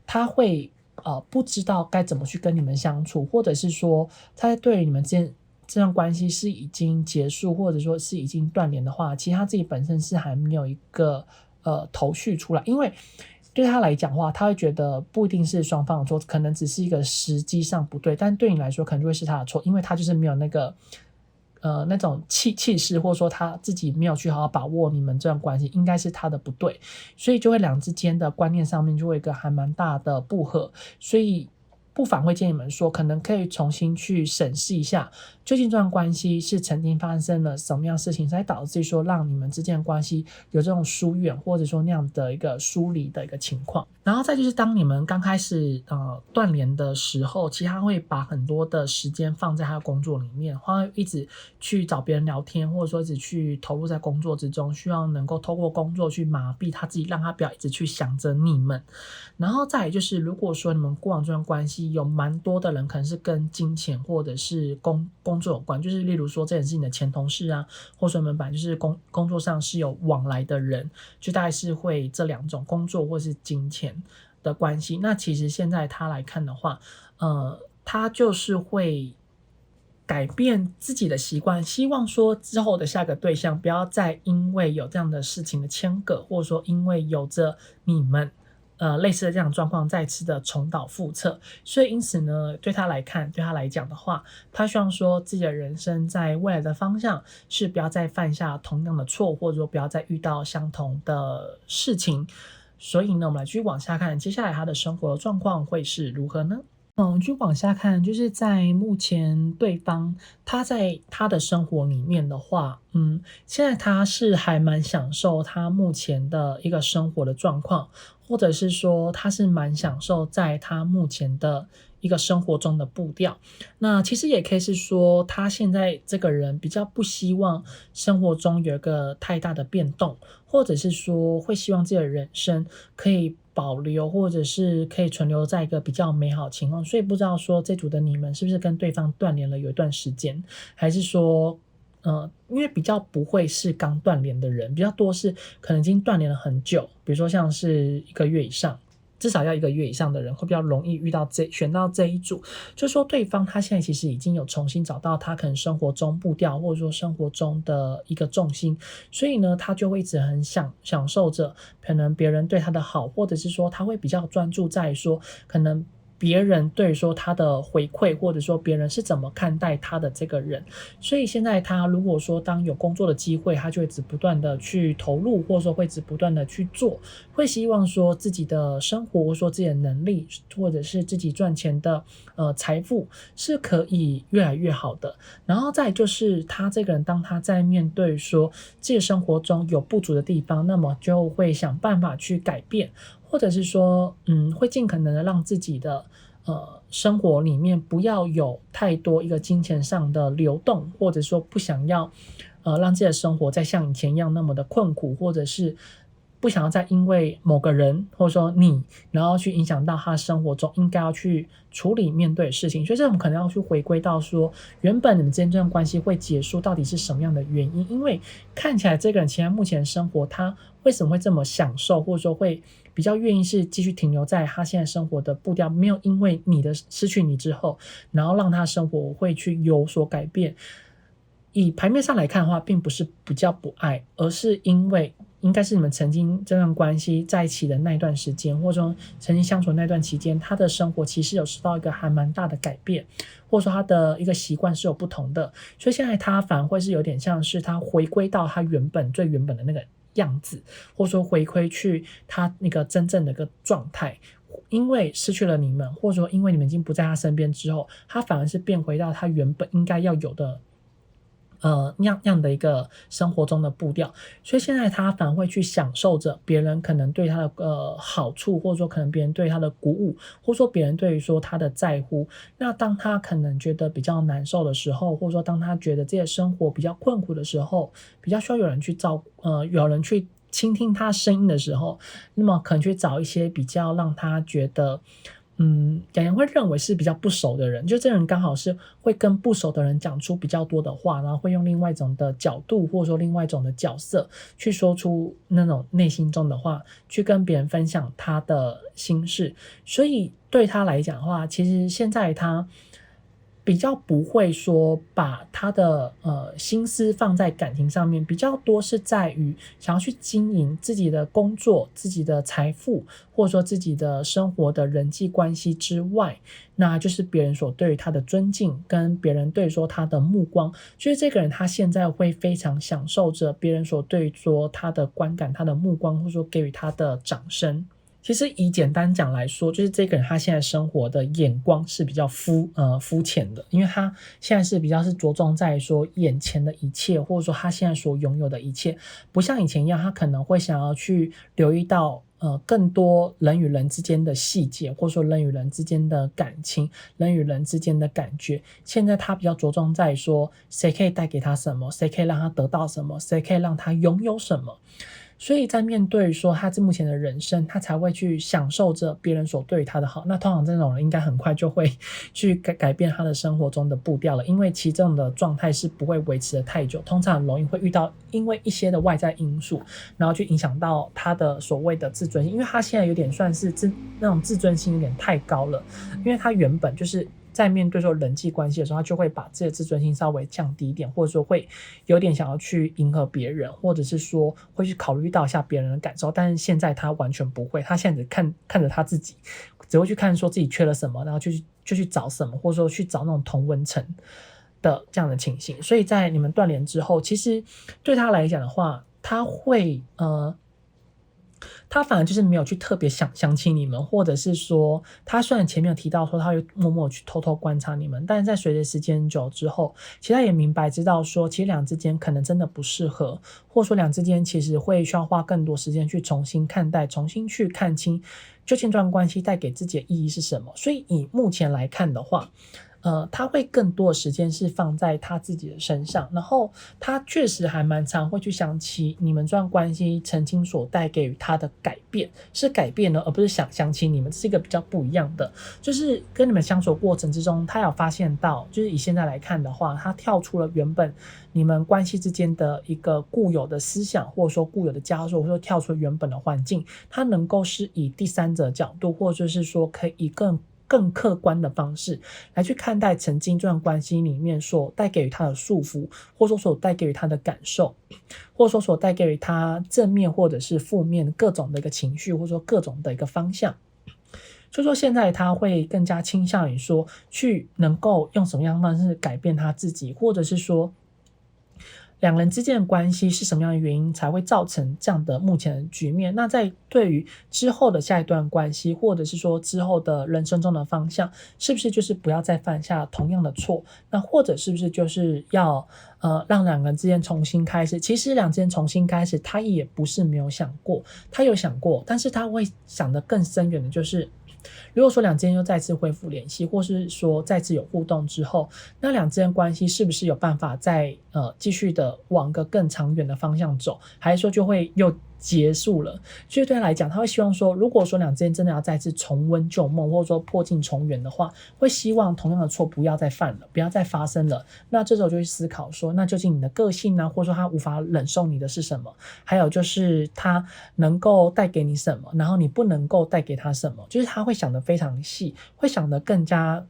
他会不知道该怎么去跟你们相处，或者是说他在对于你们之间这段关系是已经结束，或者说是已经断联的话，其实他自己本身是还没有一个头绪出来。因为对他来讲的话，他会觉得不一定是双方的错，可能只是一个时机上不对，但对你来说可能就会是他的错，因为他就是没有那个那种气势，或者说他自己没有去好好把握你们这段关系，应该是他的不对，所以就会两之间的观念上面就会有一个还蛮大的不合。所以不妨会建议你们说，可能可以重新去审视一下，究竟这段关系是曾经发生了什么样的事情，才导致说让你们之间的关系有这种疏远，或者说那样的一个疏离的一个情况。然后再就是当你们刚开始断联的时候，其实他会把很多的时间放在他的工作里面，他会一直去找别人聊天，或者说一直去投入在工作之中，希望能够透过工作去麻痹他自己，让他不要一直去想着你们。然后再来就是，如果说你们过往这段关系有蛮多的人可能是跟金钱或者是工作有关，就是例如说这也是你的前同事啊，或者说你们本来就是工作上是有往来的人，就大概是会这两种工作或是金钱的关系。那其实现在他来看的话，他就是会改变自己的习惯，希望说之后的下个对象不要再因为有这样的事情的牵扯，或者说因为有着你们类似的这样的状况再次的重蹈覆辙。所以因此呢，对他来讲的话，他希望说自己的人生在未来的方向是不要再犯下同样的错，或者说不要再遇到相同的事情。所以呢，我们来继续往下看，接下来他的生活状况会是如何呢？我们就往下看，就是在目前对方他在他的生活里面的话，现在他是还蛮享受他目前的一个生活的状况，或者是说他是蛮享受在他目前的一个生活中的步调。那其实也可以是说，他现在这个人比较不希望生活中有一个太大的变动，或者是说会希望自己的人生可以保留，或者是可以存留在一个比较美好的情况。所以不知道说这组的你们是不是跟对方断联了有一段时间，还是说因为比较不会是刚断联的人，比较多是可能已经断联了很久，比如说像是1个月以上，至少要1个月以上的人会比较容易遇到选到这一组，就是说对方他现在其实已经有重新找到他可能生活中步调，或者说生活中的一个重心，所以呢他就会一直很享受着可能别人对他的好，或者是说他会比较专注在说可能别人对说他的回馈，或者说别人是怎么看待他的这个人。所以现在他如果说当有工作的机会，他就会一直不断的去投入，或者说会一直不断的去做，会希望说自己的生活，或者说自己的能力，或者是自己赚钱的财富是可以越来越好的。然后再就是他这个人当他在面对说自己生活中有不足的地方，那么就会想办法去改变，或者是说会尽可能的让自己的生活里面不要有太多一个金钱上的流动，或者说不想要让自己的生活再像以前一样那么的困苦，或者是不想要再因为某个人或者说你，然后去影响到他生活中应该要去处理面对的事情。所以这我们可能要去回归到说，原本你们之间这段关系会结束到底是什么样的原因，因为看起来这个人其实目前生活他为什么会这么享受，或者说会比较愿意是继续停留在他现在生活的步调，没有因为你的失去你之后，然后让他生活会去有所改变。以牌面上来看的话，并不是比较不爱，而是因为应该是你们曾经这段关系在一起的那一段时间，或者说曾经相处的那段期间，他的生活其实有受到一个还蛮大的改变，或者说他的一个习惯是有不同的，所以现在他反而会是有点像是他回归到他最原本的那个样子，或者说回归去他那个真正的一个状态。因为失去了你们，或者说因为你们已经不在他身边之后，他反而是变回到他原本应该要有的那样的一个生活中的步调，所以现在他反而会去享受着别人可能对他的好处，或者说可能别人对他的鼓舞，或者说别人对于说他的在乎。那当他可能觉得比较难受的时候，或者说当他觉得自己的生活比较困苦的时候，比较需要有人去有人去倾听他声音的时候，那么可能去找一些比较让他觉得雅阳会认为是比较不熟的人，就这人刚好是会跟不熟的人讲出比较多的话，然后会用另外一种的角度，或者说另外一种的角色去说出那种内心中的话，去跟别人分享他的心事。所以对他来讲的话，其实现在他比较不会说把他的心思放在感情上面，比较多是在于想要去经营自己的工作、自己的财富，或者说自己的生活的人际关系之外，那就是别人所对于他的尊敬，跟别人对说他的目光。所以这个人他现在会非常享受着别人所对说他的观感、他的目光，或者说给予他的掌声。其实以简单讲来说，就是这个人他现在生活的眼光是比较肤浅的，因为他现在是比较是着重在说眼前的一切，或者说他现在所拥有的一切，不像以前一样，他可能会想要去留意到更多人与人之间的细节，或者说人与人之间的感情，人与人之间的感觉。现在他比较着重在说谁可以带给他什么，谁可以让他得到什么，谁可以让他拥有什么。所以在面对说他目前的人生，他才会去享受着别人所对他的好。那通常这种人应该很快就会去改变他的生活中的步调了，因为其这种的状态是不会维持的太久，通常很容易会遇到因为一些的外在因素，然后去影响到他的所谓的自尊心，因为他现在有点算是那种自尊心有点太高了，因为他原本就是在面对说人际关系的时候，他就会把自己的自尊心稍微降低一点，或者说会有点想要去迎合别人，或者是说会去考虑到一下别人的感受。但是现在他完全不会，他现在只看着他自己，只会去看说自己缺了什么，然后就去找什么，或者说去找那种同温层的这样的情形。所以在你们断联之后，其实对他来讲的话，他会他反而就是没有去特别想起你们，或者是说他虽然前面有提到说他会默默去偷偷观察你们，但是在随着时间久之后，其实他也明白知道说其实两之间可能真的不适合，或者说两之间其实会需要花更多时间去重新看待，重新去看清究竟这段关系带给自己的意义是什么。所以以目前来看的话，他会更多的时间是放在他自己的身上，然后他确实还蛮常会去想起你们这段关系曾经所带给予他的改变，是改变了，而不是想起你们，这是一个比较不一样的。就是跟你们相处过程之中，他有发现到，就是以现在来看的话，他跳出了原本你们关系之间的一个固有的思想，或者说固有的枷锁，或者说跳出原本的环境，他能够是以第三者角度，或者是说可以以更客观的方式来去看待曾经这段关系里面所带给予他的束缚，或者说所带给予他的感受，或者说所带给予他正面或者是负面各种的一个情绪，或者说各种的一个方向。所以说现在他会更加倾向于说去能够用什么样的方式改变他自己，或者是说两人之间的关系是什么样的原因才会造成这样的目前的局面。那在对于之后的下一段关系，或者是说之后的人生中的方向，是不是就是不要再犯下同样的错，那或者是不是就是要让两个人之间重新开始。其实两人之间重新开始他也不是没有想过，他有想过，但是他会想得更深远的就是如果说两之间又再次恢复联系，或是说再次有互动之后，那两之间关系是不是有办法再继续的往个更长远的方向走，还是说就会又结束了？所以对他来讲，他会希望说，如果说两之间真的要再次重温旧梦，或者说破镜重圆的话，会希望同样的错不要再犯了，不要再发生了。那这时候就去思考说，那究竟你的个性呢，或者说他无法忍受你的是什么？还有就是他能够带给你什么，然后你不能够带给他什么？就是他会想得非常细，会想得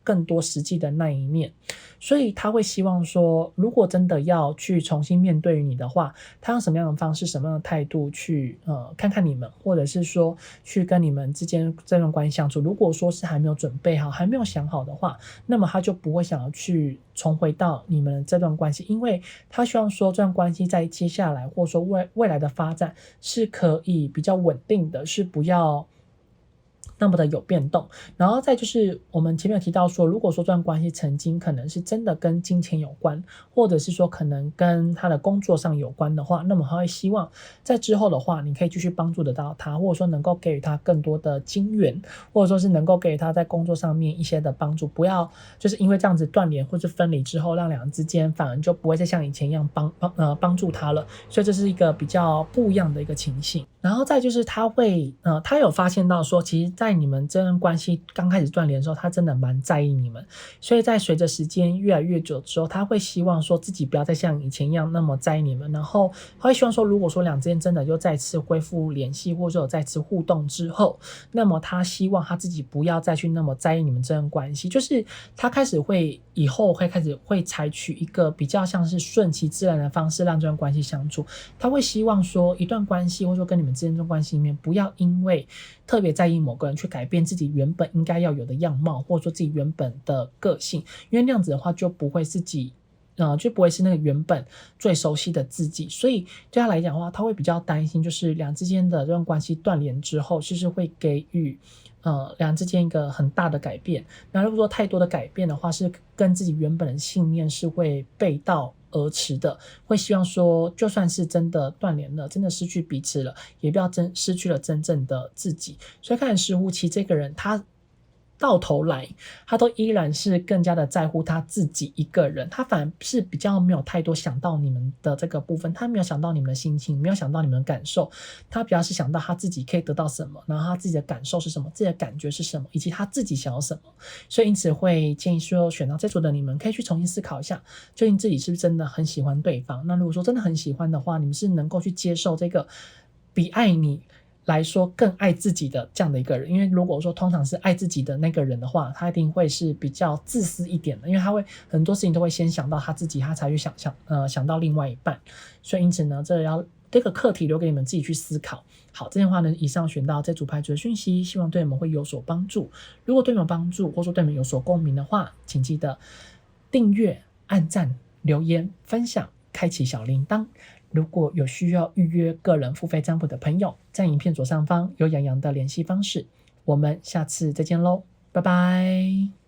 更多实际的那一面。所以他会希望说，如果真的要去重新面对你的话，他用什么样的方式、什么样的态度去看看你们，或者是说去跟你们之间这段关系相处。如果说是还没有准备好、还没有想好的话，那么他就不会想要去重回到你们的这段关系，因为他希望说这段关系在接下来或者说未来的发展是可以比较稳定的，是不要那么的有变动。然后再就是我们前面有提到说，如果说这段关系曾经可能是真的跟金钱有关，或者是说可能跟他的工作上有关的话，那么他会希望在之后的话，你可以继续帮助得到他，或者说能够给予他更多的金援，或者说是能够给予他在工作上面一些的帮助，不要就是因为这样子断联或者分离之后，让两人之间反而就不会再像以前一样帮助他了。所以这是一个比较不一样的一个情形。然后再就是他有发现到说，其实在你们这段关系刚开始断联的时候，他真的蛮在意你们，所以在随着时间越来越久之后，他会希望说自己不要再像以前一样那么在意你们，然后他会希望说，如果说两之间真的又再次恢复联系，或者有再次互动之后，那么他希望他自己不要再去那么在意你们这段关系，就是他以后会开始采取一个比较像是顺其自然的方式让这段关系相处。他会希望说一段关系或者说跟你们之间这段关系里面，不要因为特别在意某个人去改变自己原本应该要有的样貌，或者说自己原本的个性，因为那样子的话就不会是那个原本最熟悉的自己。所以对他来讲的话，他会比较担心，就是两之间的这段关系断联之后，就是会给予两之间一个很大的改变。那如果说太多的改变的话，是跟自己原本的信念是会背道而驰的，会希望说就算是真的断联了，真的失去彼此了，也不要失去了真正的自己。所以看似乎其实这个人他到头来他都依然是更加的在乎他自己一个人，他反而是比较没有太多想到你们的这个部分，他没有想到你们的心情，没有想到你们的感受，他比较是想到他自己可以得到什么，然后他自己的感受是什么，自己的感觉是什么，以及他自己想要什么。所以因此会建议说，选到这组的你们可以去重新思考一下，究竟自己是不是真的很喜欢对方。那如果说真的很喜欢的话，你们是能够去接受这个比爱你来说更爱自己的这样的一个人。因为如果说通常是爱自己的那个人的话，他一定会是比较自私一点的，因为他会很多事情都会先想到他自己，他才去想到另外一半。所以因此呢，这个课题留给你们自己去思考。好，这件话呢，以上选到这组牌组的讯息，希望对你们会有所帮助。如果对你们有帮助，或者说对你们有所共鸣的话，请记得订阅、按赞、留言、分享、开启小铃铛。如果有需要预约个人付费占卜的朋友，在影片左上方有洋洋的联系方式。我们下次再见喽，拜拜。